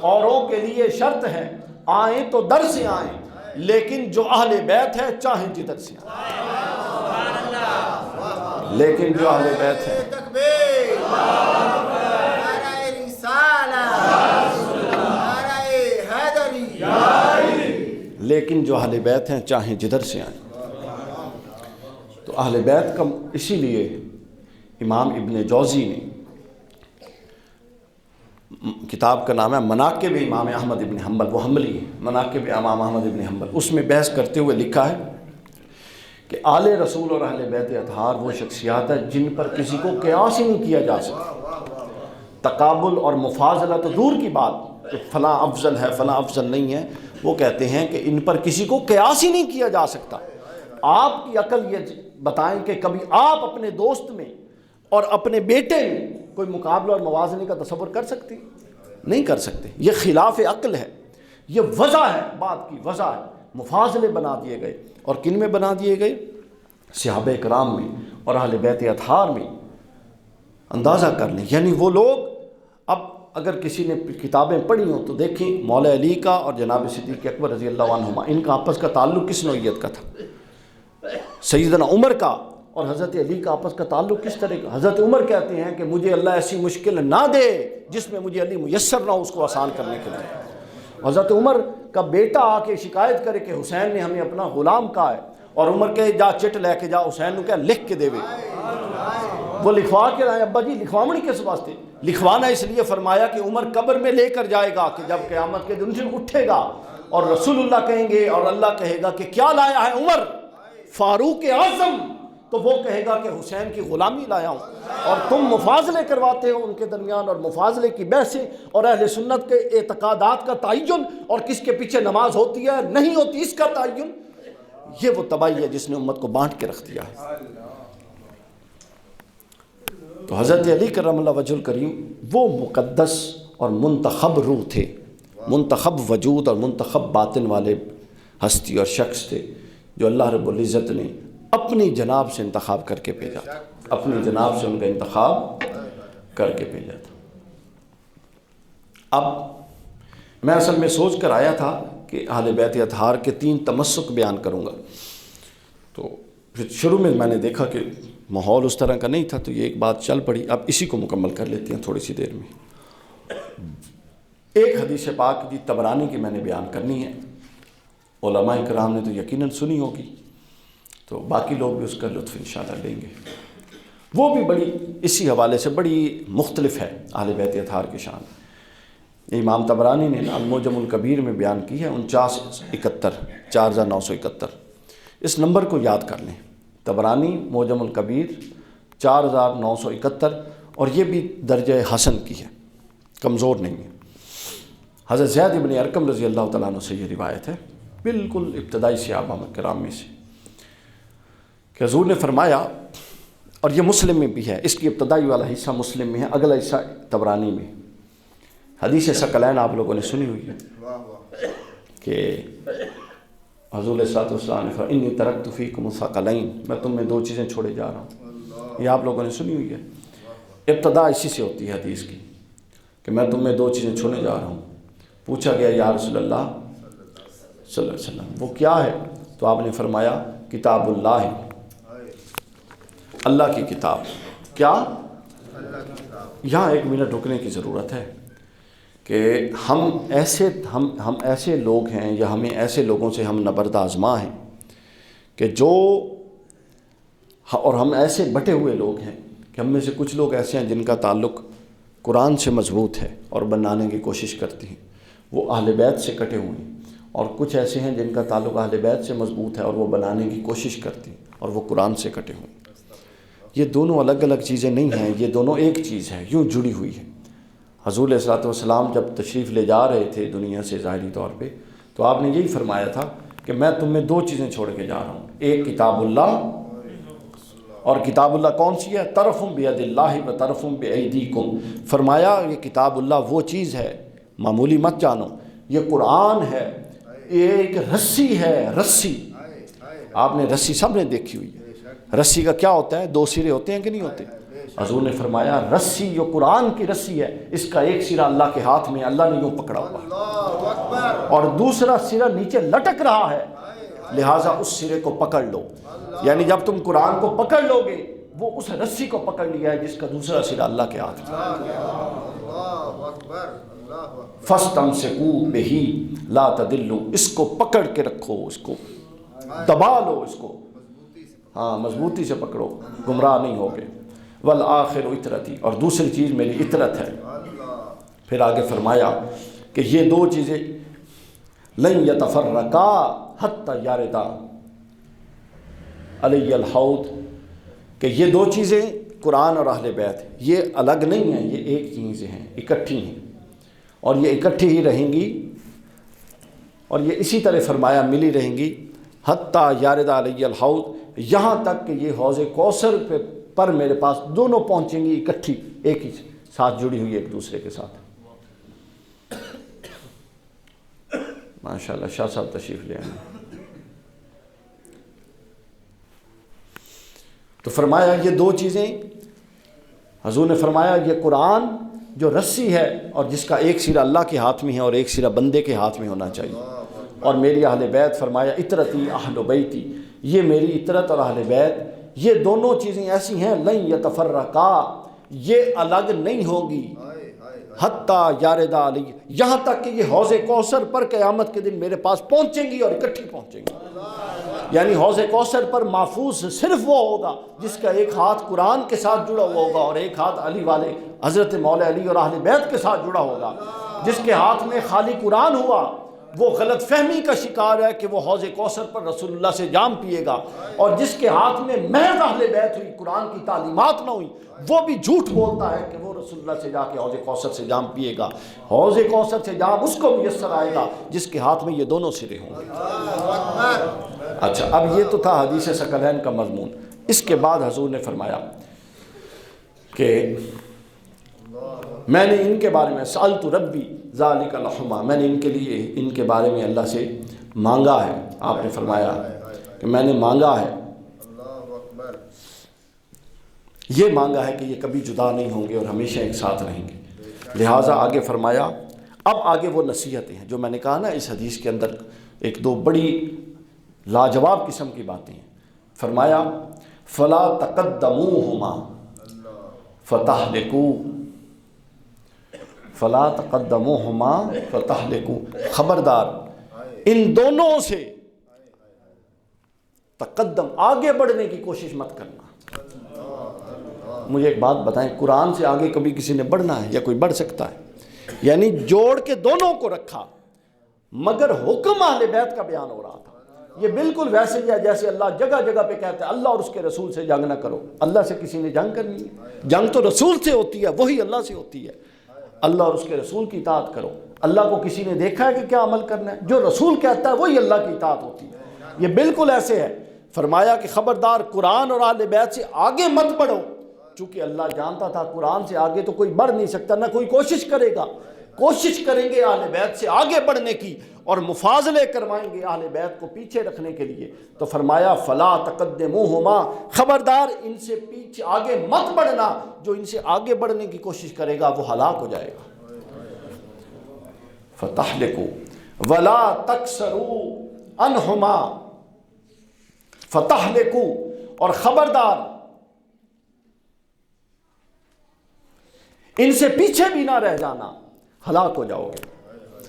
اوروں کے لیے شرط ہے آئیں تو در سے آئیں. لیکن جو اہل بیت ہے چاہے جدھر سے لیکن جو اہل بیت ہے تکبیر، نعرہ رسالت، نعرہ حیدری، لیکن جو اہل بیت ہیں چاہیں جدھر سے آئیں. تو اہل بیت کا اسی لیے امام ابن جوزی نے کتاب کا نام ہے مناقب امام احمد ابن حنبل، وہ حنبلی ہے، مناقب امام احمد ابن حنبل، اس میں بحث کرتے ہوئے لکھا ہے کہ آل رسول اور اہل بیت اطہار وہ شخصیات ہیں جن پر کسی کو قیاس ہی نہیں کیا جا سکتا. تقابل اور مفاضلہ تو دور کی بات کہ فلاں افضل ہے فلاں افضل نہیں ہے، وہ کہتے ہیں کہ ان پر کسی کو قیاس ہی نہیں کیا جا سکتا. آپ کی عقل یہ بتائیں کہ کبھی آپ اپنے دوست میں اور اپنے بیٹے میں کوئی مقابلہ اور موازنے کا تصور کر سکتے؟ نہیں کر سکتے. یہ خلاف عقل ہے، یہ وضع ہے، بات کی وضع ہے. مفاضلے بنا دیے گئے، اور کن میں بنا دیے گئے؟ صحابہ کرام میں اور اہل بیت اطہار میں. اندازہ کر لیں، یعنی وہ لوگ، اب اگر کسی نے کتابیں پڑھی ہوں تو دیکھیں مولا علی کا اور جناب صدیق اکبر رضی اللہ عنہما، ان کا آپس کا تعلق کس نوعیت کا تھا؟ سیدنا عمر کا اور حضرت علی کا آپس کا تعلق کس طرح کا؟ حضرت عمر کہتے ہیں کہ مجھے اللہ ایسی مشکل نہ دے جس میں مجھے علی میسر نہ ہو اس کو آسان کرنے کے لیے. حضرت عمر کا بیٹا آ کے شکایت کرے کہ حسین نے ہمیں اپنا غلام کہا ہے، اور عمر کہے جا چٹ لے کے جا، حسین نے کہا لکھ کے دے وے. وہ لکھوا کے لائے. ابا جی لکھوامنی کس واسطے؟ لکھوانا اس لیے فرمایا کہ عمر قبر میں لے کر جائے گا کہ جب قیامت کے دن سے اٹھے گا اور رسول اللہ کہیں گے اور اللہ کہے گا کہ کیا لایا ہے عمر؟ فاروق اعظم. تو وہ کہے گا کہ حسین کی غلامی لایا ہوں. اور تم مفاضلے کرواتے ہو ان کے درمیان، اور مفاضلے کی بحثیں اور اہل سنت کے اعتقادات کا تعین، اور کس کے پیچھے نماز ہوتی ہے نہیں ہوتی اس کا تعین. یہ وہ تباہی ہے جس نے امت کو بانٹ کے رکھ دیا ہے. تو حضرت علی کرم اللہ وجہ الکریم وہ مقدس اور منتخب روح تھے، منتخب وجود اور منتخب باطن والے ہستی اور شخص تھے جو اللہ رب العزت نے اپنی جناب سے انتخاب کر کے بھیجا تھا، اپنی جناب سے ان کا انتخاب کر کے بھیجا تھا. اب میں اصل میں سوچ کر آیا تھا کہ اہل بیت اطہار کے 3 تمسک بیان کروں گا، تو پھر شروع میں نے دیکھا کہ ماحول اس طرح کا نہیں تھا، تو یہ ایک بات چل پڑی. اب اسی کو مکمل کر لیتے ہیں تھوڑی سی دیر میں. ایک حدیث پاک جی طبرانی کی میں نے بیان کرنی ہے. علماء کرام نے تو یقیناً سنی ہوگی، تو باقی لوگ بھی اس کا لطف انشاءاللہ لیں گے. وہ بھی بڑی اسی حوالے سے بڑی مختلف ہے اہل بیت اطہار کی شان. امام طبرانی نے المعجم الکبیر میں بیان کی ہے 4971 4971. اس نمبر کو یاد کر لیں، طبرانی معجم الکبیر 4971، اور یہ بھی درجہ حسن کی ہے، کمزور نہیں ہے. حضرت زید ابن ارقم رضی اللہ تعالیٰ عنہ سے یہ روایت ہے، بالکل ابتدائی صحابہ کرام میں سے، کہ حضور نے فرمایا، اور یہ مسلم میں بھی ہے، اس کی ابتدائی والا حصہ مسلم میں ہے، اگلا حصہ طبرانی میں. حدیث ثقلین آپ لوگوں نے سنی ہوئی ہے کہ حضور صلی اللہ علیہ وسلم نے فرمایا انی ترکت فیکم الثقلین، میں تم میں 2 چیزیں چھوڑے جا رہا ہوں. یہ آپ لوگوں نے سنی ہوئی ہے. ابتدا اسی سے ہوتی ہے حدیث کی کہ میں تم میں 2 چیزیں چھوڑے جا رہا ہوں. پوچھا گیا یا رسول اللہ صلی اللہ علیہ وسلم وہ کیا ہے؟ تو آپ نے فرمایا کتاب اللہ، اللہ کی کتاب. کیا؟ یہاں 1 منٹ رکنے کی ضرورت ہے کہ ہم ایسے لوگ ہیں، یا ہمیں ایسے لوگوں سے ہم نبرد آزما ہیں کہ جو، اور ہم ایسے بٹے ہوئے لوگ ہیں کہ ہم میں سے کچھ لوگ ایسے ہیں جن کا تعلق قرآن سے مضبوط ہے اور بنانے کی کوشش کرتے ہیں، وہ اہل بیت سے کٹے ہوئے ہیں. اور کچھ ایسے ہیں جن کا تعلق اہل بیت سے مضبوط ہے اور وہ بنانے کی کوشش کرتے ہیں اور وہ قرآن سے کٹے ہوئے ہیں. یہ دونوں الگ الگ چیزیں نہیں ہیں، یہ دونوں ایک چیز ہے، یوں جڑی ہوئی ہے. حضور علیہ الصلوۃ والسلام جب تشریف لے جا رہے تھے دنیا سے ظاہری طور پہ، تو آپ نے یہی فرمایا تھا کہ میں تم میں 2 چیزیں چھوڑ کے جا رہا ہوں، ایک کتاب اللہ، اور کتاب اللہ کون سی ہے؟ طرفم بید اللہ و طرفم بایدیکم. فرمایا یہ کتاب اللہ وہ چیز ہے، معمولی مت جانو، یہ قرآن ہے، یہ ایک رسی ہے. رسی آپ نے رسی سب نے دیکھی ہوئی ہے. رسی کا کیا ہوتا ہے؟ 2 سرے ہوتے ہیں کہ نہیں ہوتے؟ حضور نے فرمایا رسی جو قرآن کی رسی ہے اس کا ایک سرا اللہ کے ہاتھ میں اللہ نے یوں پکڑا ہوا اللہ اکبر، اور دوسرا سرا نیچے لٹک رہا ہے، لہٰذا اس سرے کو پکڑ لو۔ یعنی جب تم قرآن کو پکڑ لو گے وہ اس رسی کو پکڑ لیا ہے جس کا دوسرا سرا اللہ کے ہاتھ میں۔ اللہ اکبر، اللہ اکبر، فَاسْتَمْسِكُوا بِهِ لَا تَضِلُّوا، اس کو پکڑ کے رکھو، اس کو دبا لو، اس کو ہاں مضبوطی سے پکڑو، گمراہ نہیں ہوگے۔ وَالْآخِرُ اِطْرَتِي، اور دوسری چیز میری اطرت ہے۔ پھر آگے فرمایا کہ یہ 2 چیزیں لَن يَتَفَرَّقَا حَتَّى يَرِدَا عَلَيَّ الْحَوْض، کہ یہ 2 چیزیں قرآن اور اہل بیت یہ الگ نہیں ہیں، یہ ایک چیزیں ہیں، اکٹھی ہیں، اور یہ اکٹھی ہی رہیں گی، اور یہ اسی طرح فرمایا ملی رہیں گی حتیٰ یارد علیہ الحوض، یہاں تک کہ یہ حوض کوثر پر میرے پاس دونوں پہنچیں گی اکٹھی، ایک ہی ساتھ جڑی ہوئی ایک دوسرے کے ساتھ۔ ماشاءاللہ شاہ صاحب تشریف لے آئیں۔ تو فرمایا یہ 2 چیزیں، حضور نے فرمایا یہ قرآن جو رسی ہے اور جس کا ایک سرا اللہ کے ہاتھ میں ہے اور ایک سرا بندے کے ہاتھ میں ہونا چاہیے، اور میری اہل بیت، فرمایا اطرتی اہل بیتی، یہ میری اطرت اور اہل بیت یہ دونوں چیزیں ایسی ہیں لن یتفرقا، یہ الگ نہیں ہوگی حتیٰ یارد علی، یہاں تک کہ یہ حوض کوثر پر قیامت کے دن میرے پاس پہنچیں گی اور اکٹھی پہنچیں گی۔ یعنی حوض کوثر پر محفوظ صرف وہ ہوگا جس کا ایک ہاتھ قرآن کے ساتھ جڑا ہوا ہوگا اور ایک ہاتھ علی والے حضرت مولا علی اور اہل بیت کے ساتھ جڑا ہوگا۔ جس کے ہاتھ میں خالی قرآن ہوا وہ غلط فہمی کا شکار ہے کہ وہ حوض کوثر پر رسول اللہ سے جام پیے گا، اور جس کے ہاتھ میں محض اہل بیت ہوئی، قرآن کی تعلیمات نہ ہوئی، وہ بھی جھوٹ بولتا ہے کہ وہ رسول اللہ سے جا کے حوض کوثر سے جام پیے گا۔ حوض کوثر سے جام اس کو میسر آئے گا جس کے ہاتھ میں یہ دونوں سرے ہوں گے۔ اچھا، اب یہ تو تھا حدیث ثقلین کا مضمون۔ اس کے بعد حضور نے فرمایا کہ میں نے ان کے بارے میں سألت ربی ذالک لہما، میں نے ان کے لیے ان کے بارے میں اللہ سے مانگا ہے۔ آپ نے فرمایا کہ میں نے مانگا ہے، یہ مانگا ہے کہ یہ کبھی جدا نہیں ہوں گے اور ہمیشہ ایک ساتھ رہیں گے۔ لہٰذا آگے فرمایا، اب آگے وہ نصیحتیں ہیں جو میں نے کہا نا اس حدیث کے اندر 1-2 بڑی لاجواب قسم کی باتیں ہیں۔ فرمایا فلا تقدموہما فتہلکوا، فلا تقدموہما فتہلکوا، خبردار ان دونوں سے تقدم آگے بڑھنے کی کوشش مت کرنا۔ مجھے ایک بات بتائیں، قرآن سے آگے کبھی کسی نے بڑھنا ہے یا کوئی بڑھ سکتا ہے؟ یعنی جوڑ کے دونوں کو رکھا، مگر حکم اہل بیت کا بیان ہو رہا تھا۔ یہ بالکل ویسے ہی ہے جیسے اللہ جگہ جگہ پہ کہتا ہے اللہ اور اس کے رسول سے جنگ نہ کرو۔ اللہ سے کسی نے جنگ کرنی ہے؟ جنگ تو رسول سے ہوتی ہے، وہی اللہ سے ہوتی ہے۔ اللہ اور اس کے رسول کی اطاعت کرو۔ اللہ کو کسی نے دیکھا ہے کہ کیا عمل کرنا ہے؟ جو رسول کہتا ہے وہی اللہ کی اطاعت ہوتی ہے۔ یہ بالکل ایسے ہے۔ فرمایا کہ خبردار قرآن اور اہل بیت سے آگے مت بڑھو، چونکہ اللہ جانتا تھا قرآن سے آگے تو کوئی بڑھ نہیں سکتا، نہ کوئی کوشش کرے گا۔ کوشش کریں گے اہل بیت سے آگے بڑھنے کی اور مفاضلے کروائیں گے اہل بیت کو پیچھے رکھنے کے لیے۔ تو فرمایا فلا تقدموہما، خبردار ان سے پیچھے آگے مت بڑھنا، جو ان سے آگے بڑھنے کی کوشش کرے گا وہ ہلاک ہو جائے گا۔ فتہلکوا ولا تکسروا عنہما، فتہلکوا، اور خبردار ان سے پیچھے بھی نہ رہ جانا، ہلاک ہو جاؤ گے۔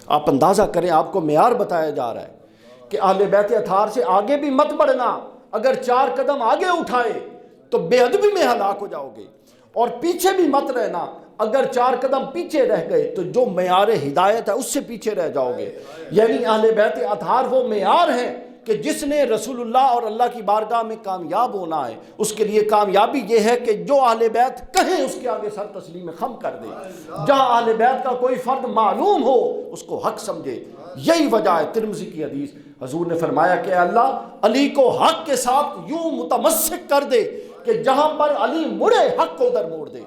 آپ اندازہ کریں، آپ کو معیار بتایا جا رہا ہے کہ اہل بیت اطہار سے آگے بھی مت بڑھنا، اگر 4 قدم آگے اٹھائے تو بے ادبی میں ہلاک ہو جاؤ گے، اور پیچھے بھی مت رہنا، اگر 4 قدم پیچھے رہ گئے تو جو معیار ہدایت ہے اس سے پیچھے رہ جاؤ گے۔ یعنی اہل بیت اطہار وہ معیار ہیں کہ جس نے رسول اللہ اور اللہ کی بارگاہ میں کامیاب ہونا ہے، اس کے لیے کامیابی یہ ہے کہ جو اہل بیت کہیں اس کے آگے سر تسلیم خم کر دے۔ جہاں اہل بیت کا کوئی فرد معلوم ہو اس کو حق سمجھے۔ یہی وجہ ہے ترمذی کی حدیث، حضور نے فرمایا کہ اللہ علی کو حق کے ساتھ یوں متمسک کر دے کہ جہاں پر علی مڑے حق کو ادھر موڑ دے۔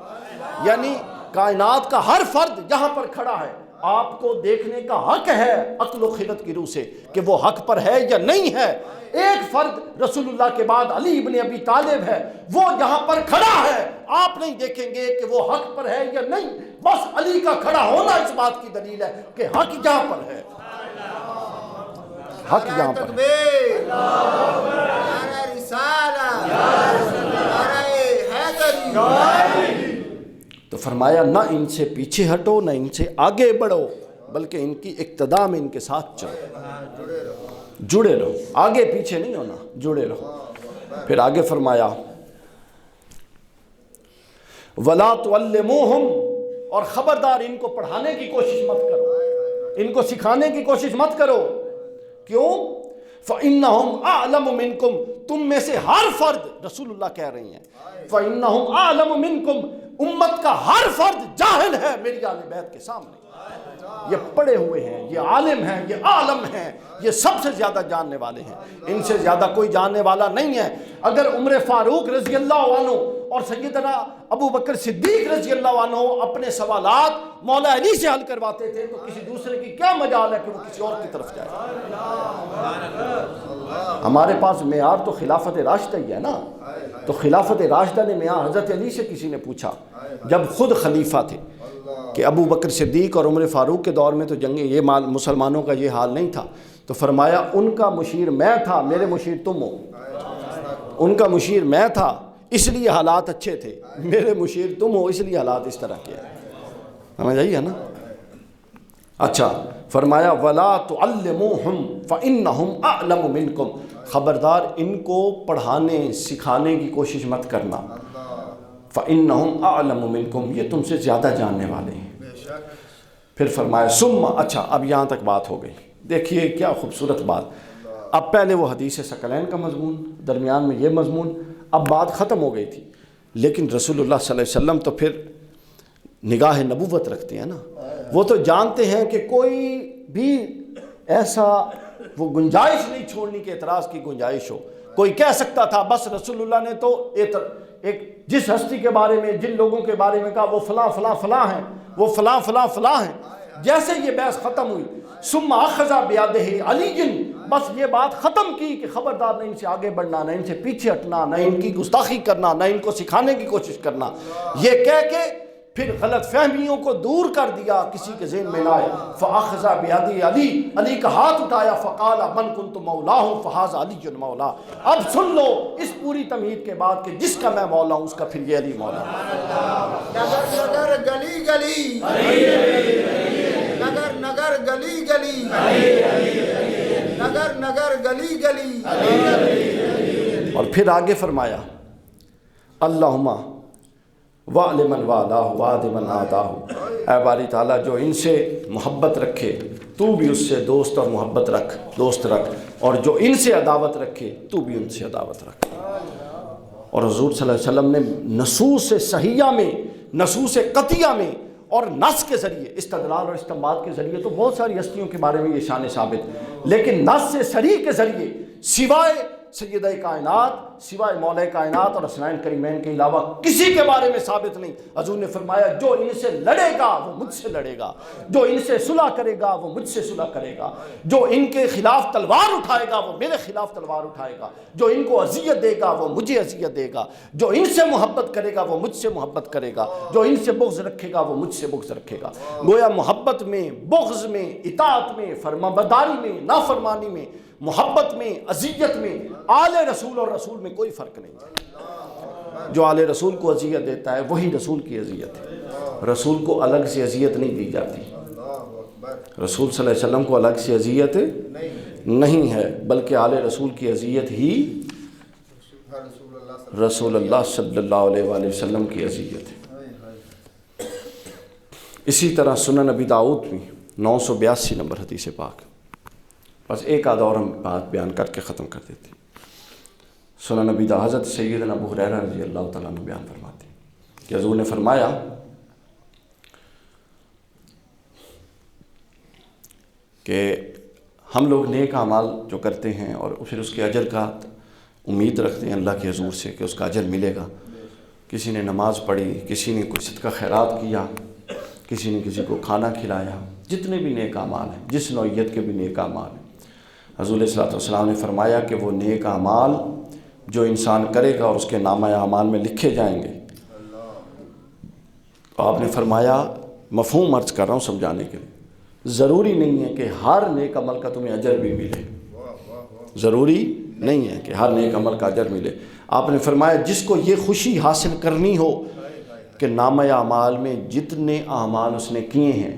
یعنی کائنات کا ہر فرد جہاں پر کھڑا ہے آپ کو دیکھنے کا حق ہے عقل و خرد کی روح سے کہ وہ حق پر ہے یا نہیں ہے۔ ایک فرد رسول اللہ کے بعد علی ابن ابی طالب ہے، وہ یہاں پر کھڑا ہے، آپ نہیں دیکھیں گے کہ وہ حق پر ہے یا نہیں، بس علی کا کھڑا ہونا اس بات کی دلیل ہے کہ حق یہاں پر ہے، حق یہاں پر ہے۔ نعرہ رسالہ، نعرہ حیدری۔ تو فرمایا نہ ان سے پیچھے ہٹو نہ ان سے آگے بڑھو، بلکہ ان کی اقتداء میں ان کے ساتھ چلو، جڑے رہو، آگے پیچھے نہیں ہونا، جڑے رہو۔ پھر آگے فرمایا وَلَا تُعَلِّمُوهُمْ، اور خبردار ان کو پڑھانے کی کوشش مت کرو، ان کو سکھانے کی کوشش مت کرو۔ کیوں؟ فَإِنَّهُمْ أَعْلَمُ مِنْكُمْ، تم میں سے ہر فرد، رسول اللہ کہہ رہی ہیں فَإِنَّهُمْ أَعْلَمُ مِنْكُمْ، امت کا ہر فرد جاہل ہے میری اہل بیت کے سامنے، یہ پڑھے ہوئے ہیں، یہ عالم ہیں، یہ عالم ہیں، یہ سب سے زیادہ جاننے والے ہیں، ان سے زیادہ کوئی جاننے والا نہیں ہے۔ اگر عمر فاروق رضی اللہ عنہ اور سیدنا ابو بکر صدیق رضی اللہ عنہ اپنے سوالات مولا علی سے حل کرواتے تھے تو کسی دوسرے کی کیا مجال ہے کہ وہ کسی اور کی طرف جائے؟ ہمارے پاس معیار تو خلافت راشدہ ہی ہے نا، تو خلافت راشدہ نے معیار حضرت علی سے کسی نے پوچھا جب خود خلیفہ تھے کہ ابو بکر صدیق اور عمر فاروق کے دور میں تو یہ مسلمانوں کا یہ حال نہیں تھا، تو فرمایا ان کا مشیر میں تھا، میرے مشیر تم ہو، ان کا مشیر میں تھا اس لیے حالات اچھے تھے، میرے مشیر تم ہو اس لیے حالات اس طرح کے ہیں، سمجھ آئی ہے نا؟ اچھا فرمایا وَلَا تُعَلِّمُوهُمْ فَإِنَّهُمْ أَعْلَمُ مِنْكُمْ، خبردار ان کو پڑھانے سکھانے کی کوشش مت کرنا، فَإِنَّهُمْ أَعْلَمُ مِنْكُمْ، یہ تم سے زیادہ جاننے والے ہیں۔ پھر فرمایا ثم، اچھا اب یہاں تک بات ہو گئی، دیکھیے کیا خوبصورت بات۔ اب پہلے وہ حدیث ثقلین کا مضمون، درمیان میں یہ مضمون، اب بات ختم ہو گئی تھی، لیکن رسول اللہ صلی اللہ علیہ وسلم تو پھر نگاہ نبوت رکھتے ہیں نا، وہ تو جانتے ہیں کہ کوئی بھی ایسا وہ گنجائش نہیں چھوڑنی کہ اعتراض کی گنجائش ہو۔ کوئی کہہ سکتا تھا بس رسول اللہ نے تو ایک جس ہستی کے بارے میں، جن لوگوں کے بارے میں کہا وہ فلاں فلاں فلاں ہیں، وہ فلاں فلاں فلاں ہیں، جیسے یہ بحث ختم ہوئی ثم اخذ بیدہ علی، بس یہ بات ختم کی کہ خبردار نہ ان سے آگے بڑھنا، نہ ان سے پیچھے ہٹنا، نہ ان کی گستاخی کرنا، نہ ان کو سکھانے کی کوشش کرنا، یہ کہہ کے پھر غلط فہمیوں کو دور کر دیا، کسی کے ذہن میں لائے۔ فاخذ بیدہ علی، علی کا ہاتھ اٹھایا، فقال من کنت مولاہ فہذا علی مولا، اب سن لو اس پوری تمہید کے بعد کہ جس کا میں مولا ہوں اس کا پھر یہ علی مولا۔ نگر نگر گلی گلی، نگر نگر گلی گلی، نگر نگر گلی گلی۔ اور پھر آگے فرمایا اللہم وَعْلِمَنْ وَعْلَاهُ وَعْدِمَنْ آتَاهُ، اے باری تعالیٰ جو ان سے محبت رکھے تو بھی اس سے دوست اور محبت رکھ، دوست رکھ، اور جو ان سے عداوت رکھے تو بھی ان سے عداوت رکھ۔ اور حضور صلی اللہ علیہ وسلم نے نصوص صحیحہ میں، نصوص قطعیہ میں اور نص کے ذریعے، استدلال اور استنباط کے ذریعے تو بہت ساری ہستیوں کے بارے میں یہ شان ثابت، لیکن نص صریح کے ذریعے سوائے سیدہ کائنات، سوائے مولا کائنات اور حسنین کریمین کے علاوہ کسی کے بارے میں ثابت نہیں۔ حضور نے فرمایا جو ان سے لڑے گا وہ مجھ سے لڑے گا، جو ان سے صلح کرے گا وہ مجھ سے صلح کرے گا، جو ان کے خلاف تلوار اٹھائے گا وہ میرے خلاف تلوار اٹھائے گا، جو ان کو اذیت دے گا وہ مجھے اذیت دے گا، جو ان سے محبت کرے گا وہ مجھ سے محبت کرے گا، جو ان سے بغض رکھے گا وہ مجھ سے بغض رکھے گا۔ گویا محبت میں، بغض میں، اطاعت میں، فرمانبرداری میں، نافرمانی میں، محبت میں، اذیت میں آل رسول اور رسول میں کوئی فرق نہیں ہے۔ جو آل رسول کو اذیت دیتا ہے وہی رسول کی اذیت ہے، رسول کو الگ سے اذیت نہیں دی جاتی، رسول صلی اللہ علیہ وسلم کو الگ سے اذیت نہیں ہے، بلکہ آل رسول کی اذیت ہی رسول اللہ صلی اللہ علیہ وآلہ وسلم کی اذیت ہے۔ اسی طرح سنن نبی داؤد میں 982 نمبر حدیث پاک، بس ایک آدھ اور ہم بات بیان کر کے ختم کر دیتے ہیں۔ سنن نبی داؤد حضرت سیدنا ابو ہریرہ رضی اللہ تعالیٰ عنہ بیان فرماتے ہیں کہ حضور نے فرمایا کہ ہم لوگ نیک اعمال جو کرتے ہیں اور پھر اس کے اجر کا امید رکھتے ہیں اللہ کے حضور سے کہ اس کا اجر ملے گا، کسی نے نماز پڑھی، کسی نے کوئی صدقہ خیرات کیا، کسی نے کسی کو کھانا کھلایا، جتنے بھی نیک اعمال ہیں، جس نوعیت کے بھی نیک اعمال ہیں، حضور صلی اللہ علیہ وسلم نے فرمایا کہ وہ نیک اعمال جو انسان کرے گا اور اس کے نامہ اعمال میں لکھے جائیں گے۔ آپ نے فرمایا، مفہوم عرض کر رہا ہوں سمجھانے کے لیے، ضروری نہیں ہے کہ ہر نیک عمل کا تمہیں اجر بھی ملے، ضروری نہیں ہے کہ ہر نیک عمل کا اجر ملے۔ آپ نے فرمایا جس کو یہ خوشی حاصل کرنی ہو کہ نامہ اعمال میں جتنے اعمال اس نے کیے ہیں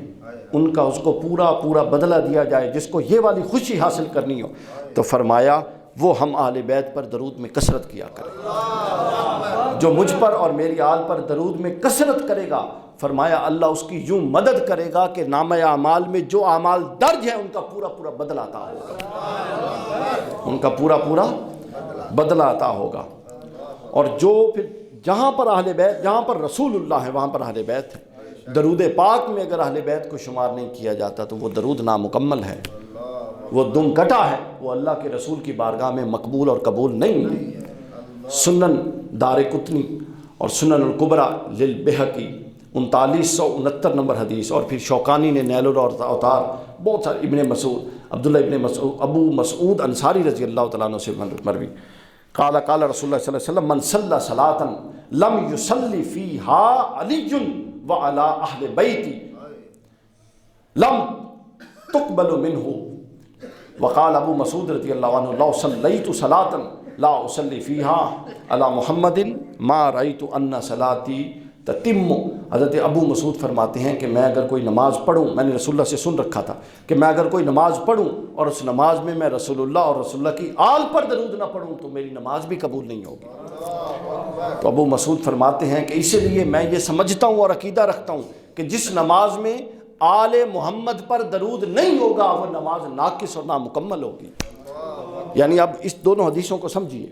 ان کا اس کو پورا پورا بدلہ دیا جائے، جس کو یہ والی خوشی حاصل کرنی ہو، تو فرمایا وہ ہم اہل بیت پر درود میں کثرت کیا کرے۔ جو مجھ پر اور میری آل پر درود میں کثرت کرے گا، فرمایا اللہ اس کی یوں مدد کرے گا کہ نامہ اعمال میں جو اعمال درج ہیں ان کا پورا پورا بدلہ عطا ہوگا، ان کا پورا پورا بدلہ عطا ہوگا۔ اور جو پھر جہاں پر اہل بیت، جہاں پر رسول اللہ ہے وہاں پر اہل بیت ہے۔ درود پاک میں اگر اہل بیت کو شمار نہیں کیا جاتا تو وہ درود نامکمل ہے، وہ دم کٹا ہے، وہ اللہ کے رسول کی بارگاہ میں مقبول اور قبول نہیں ہے۔ سنن دارقطنی اور سنن الکبریٰ للبیہقی 3969 نمبر حدیث، اور پھر شوکانی نے نیل الاوطار، بہت سارے، ابن مسعود، عبداللہ ابن مسعود، ابو مسعود انصاری رضی اللہ تعالیٰ عنہ سے مروی، قال قال رسول اللہ صلی اللہ علیہ وسلم من صلی صلاة لم يصلی فیہا علی وعلی اہل بیتی لم تقبل منہ، وقال ابو مسعود رضی اللہ عنہ لو صلیت صلاة لا اصلی فیہا علی محمد ما رأیت ان صلاتی تتم۔ حضرت ابو مسعود فرماتے ہیں کہ میں اگر کوئی نماز پڑھوں، میں نے رسول اللہ سے سن رکھا تھا کہ میں اگر کوئی نماز پڑھوں اور اس نماز میں میں رسول اللہ اور رسول اللہ کی آل پر درود نہ پڑھوں تو میری نماز بھی قبول نہیں ہوگی۔ تو ابو مسعود فرماتے ہیں کہ اسی لیے میں یہ سمجھتا ہوں اور عقیدہ رکھتا ہوں کہ جس نماز میں آل محمد پر درود نہیں ہوگا وہ نماز ناقص اور نامکمل ہوگی۔ یعنی اب اس دونوں حدیثوں کو سمجھیے،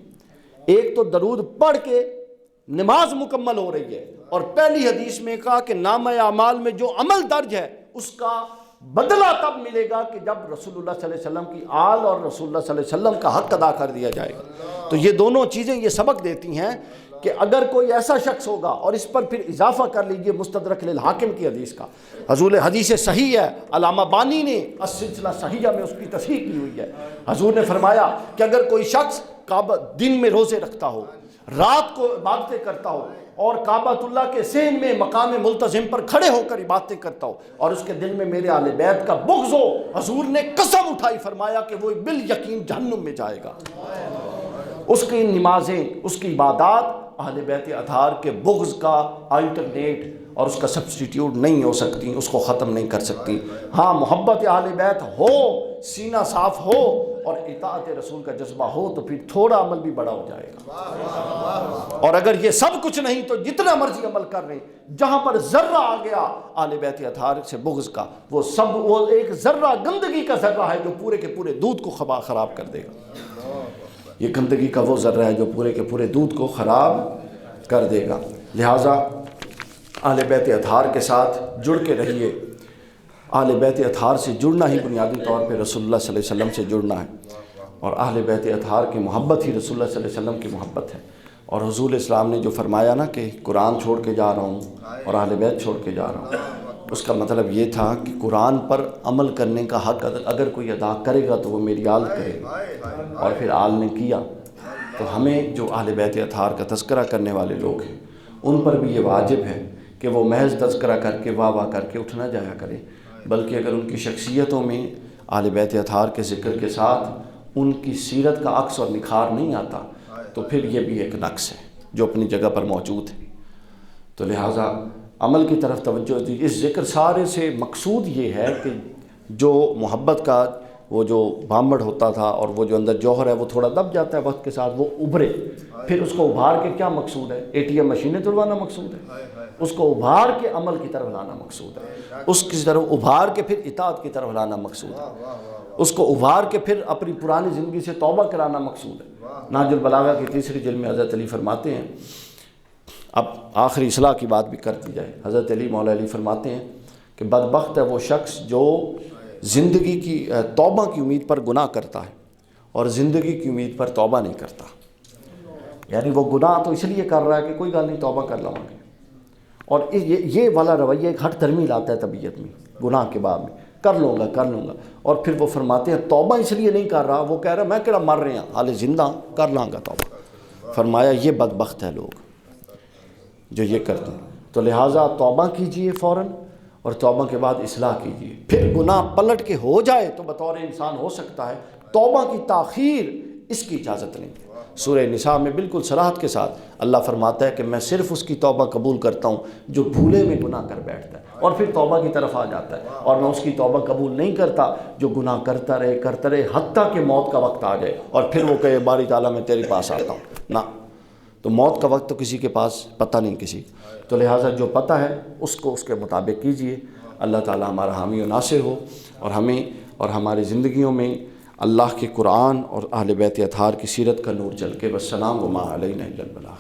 ایک تو درود پڑھ کے نماز مکمل ہو رہی ہے، اور پہلی حدیث میں کہا کہ نامہ اعمال میں جو عمل درج ہے اس کا بدلہ تب ملے گا کہ جب رسول اللہ صلی اللہ علیہ وسلم کی آل اور رسول اللہ صلی اللہ علیہ وسلم کا حق ادا کر دیا جائے گا۔ تو یہ دونوں چیزیں یہ سبق دیتی ہیں کہ اگر کوئی ایسا شخص ہوگا، اور اس پر پھر اضافہ کر لیجئے مستدرک للحاکم کی حدیث کا، حضور حدیث صحیح ہے، علامہ بانی نے السلسلہ صحیحہ میں اس کی تصحیح کی ہوئی ہے۔ حضور نے فرمایا کہ اگر کوئی شخص دن میں روزے رکھتا ہو، رات کو عبادتیں کرتا ہو، اور کعبۃ اللہ کے صحن میں مقام ملتزم پر کھڑے ہو کر عبادتیں کرتا ہو، اور اس کے دل میں میرے اہل بیت کا بغض ہو، حضور نے قسم اٹھائی، فرمایا کہ وہ بالیقین جہنم میں جائے گا۔ اس کی نمازیں، اس کی عبادات اہل بیت اطہار کے بغض کا الٹرنیٹ اور اس کا سبسٹیٹیوٹ نہیں ہو سکتی، اس کو ختم نہیں کر سکتی۔ ہاں محبت اہل بیت ہو، سینہ صاف ہو اور اطاعت رسول کا جذبہ ہو تو پھر تھوڑا عمل بھی بڑا ہو جائے گا۔ اور اگر یہ سب کچھ نہیں تو جتنا مرضی عمل کر رہے ہیں، جہاں پر ذرہ آ گیا اہل بیت اطہار سے بغض کا، وہ ایک ذرہ گندگی کا ذرہ ہے جو پورے کے پورے دودھ کو خراب کر دے گا۔ یہ گندگی کا وہ ذرہ ہے جو پورے کے پورے دودھ کو خراب کر دے گا۔ لہٰذا اہل بیت اطہار کے ساتھ جڑ کے رہیے۔ اہل بیت اطہار سے جڑنا ہی بنیادی طور پہ رسول اللہ صلی اللہ علیہ وسلم سے جڑنا ہے، اور اہل بیت اطہار کی محبت ہی رسول اللہ صلی اللہ علیہ وسلم کی محبت ہے۔ اور حضور اسلام نے جو فرمایا نا کہ قرآن چھوڑ کے جا رہا ہوں اور اہل بیت چھوڑ کے جا رہا ہوں، اس کا مطلب یہ تھا کہ قرآن پر عمل کرنے کا حق اگر کوئی ادا کرے گا تو وہ میری آل کرے گا، اور پھر آل نے کیا۔ تو ہمیں جو اہل بیت اطہار کا تذکرہ کرنے والے لوگ ہیں ان پر بھی یہ واجب ہے کہ وہ محض تذکرہ کر کے واہ واہ کر کے اٹھنا جایا کرے، بلکہ اگر ان کی شخصیتوں میں اہل بیت اطہار کے ذکر کے ساتھ ان کی سیرت کا عکس اور نکھار نہیں آتا تو پھر یہ بھی ایک نقص ہے جو اپنی جگہ پر موجود ہے۔ تو لہٰذا عمل کی طرف توجہ دی۔ اس ذکر سارے سے مقصود یہ ہے کہ جو محبت کا وہ جو بامڑ ہوتا تھا اور وہ جو اندر جوہر ہے وہ تھوڑا دب جاتا ہے وقت کے ساتھ، وہ ابھرے۔ پھر اس کو ابھار کے کیا مقصود ہے؟ ATM مشینیں توڑوانا مقصود ہے، اس کو ابھار کے عمل کی طرف لانا مقصود ہے، اس کی طرف ابھار کے پھر اطاعت کی طرف لانا مقصود ہے، اس کو ابھار کے پھر اپنی پرانی زندگی سے توبہ کرانا مقصود ہے۔ نہج البلاغہ کی تیسری جلد میں حضرت علی فرماتے ہیں، اب آخری اصلاح کی بات بھی کرتی جائے، حضرت علی مولا علی فرماتے ہیں کہ بدبخت ہے وہ شخص جو زندگی کی توبہ کی امید پر گناہ کرتا ہے اور زندگی کی امید پر توبہ نہیں کرتا۔ یعنی وہ گناہ تو اس لیے کر رہا ہے کہ کوئی گل نہیں توبہ کر لوں گے، اور یہ والا رویہ ایک ہٹ درمی لاتا ہے طبیعت میں، گناہ کے بعد میں کر لوں گا، اور پھر وہ فرماتے ہیں توبہ اس لیے نہیں کر رہا، وہ کہہ رہا میں کہڑا مر رہے ہیں، حال زندہ کر لوں گا توبہ۔ فرمایا یہ بدبخت ہے لوگ جو یہ کرتے ہیں۔ تو لہٰذا توبہ کیجئے فوراً، اور توبہ کے بعد اصلاح کیجئے۔ پھر گناہ پلٹ کے ہو جائے تو بطور انسان ہو سکتا ہے، توبہ کی تاخیر اس کی اجازت نہیں۔ سورہ نساء میں بالکل صراحت کے ساتھ اللہ فرماتا ہے کہ میں صرف اس کی توبہ قبول کرتا ہوں جو بھولے میں گناہ کر بیٹھتا ہے اور پھر توبہ کی طرف آ جاتا ہے، اور میں اس کی توبہ قبول نہیں کرتا جو گناہ کرتا رہے حتیٰ کہ موت کا وقت آ جائے اور پھر وہ کہے باری تعالیٰ میں تیرے پاس آتا ہوں نہ۔ تو موت کا وقت تو کسی کے پاس پتہ نہیں کسی، تو لہٰذا جو پتہ ہے اس کو اس کے مطابق کیجئے۔ اللہ تعالیٰ ہمارا حامی و ناصر ہو، اور ہمیں اور ہماری زندگیوں میں اللہ کے قرآن اور اہل بیت اطہار کی سیرت کا نور جل کے۔ والسلام وما علینا الا البلاغ۔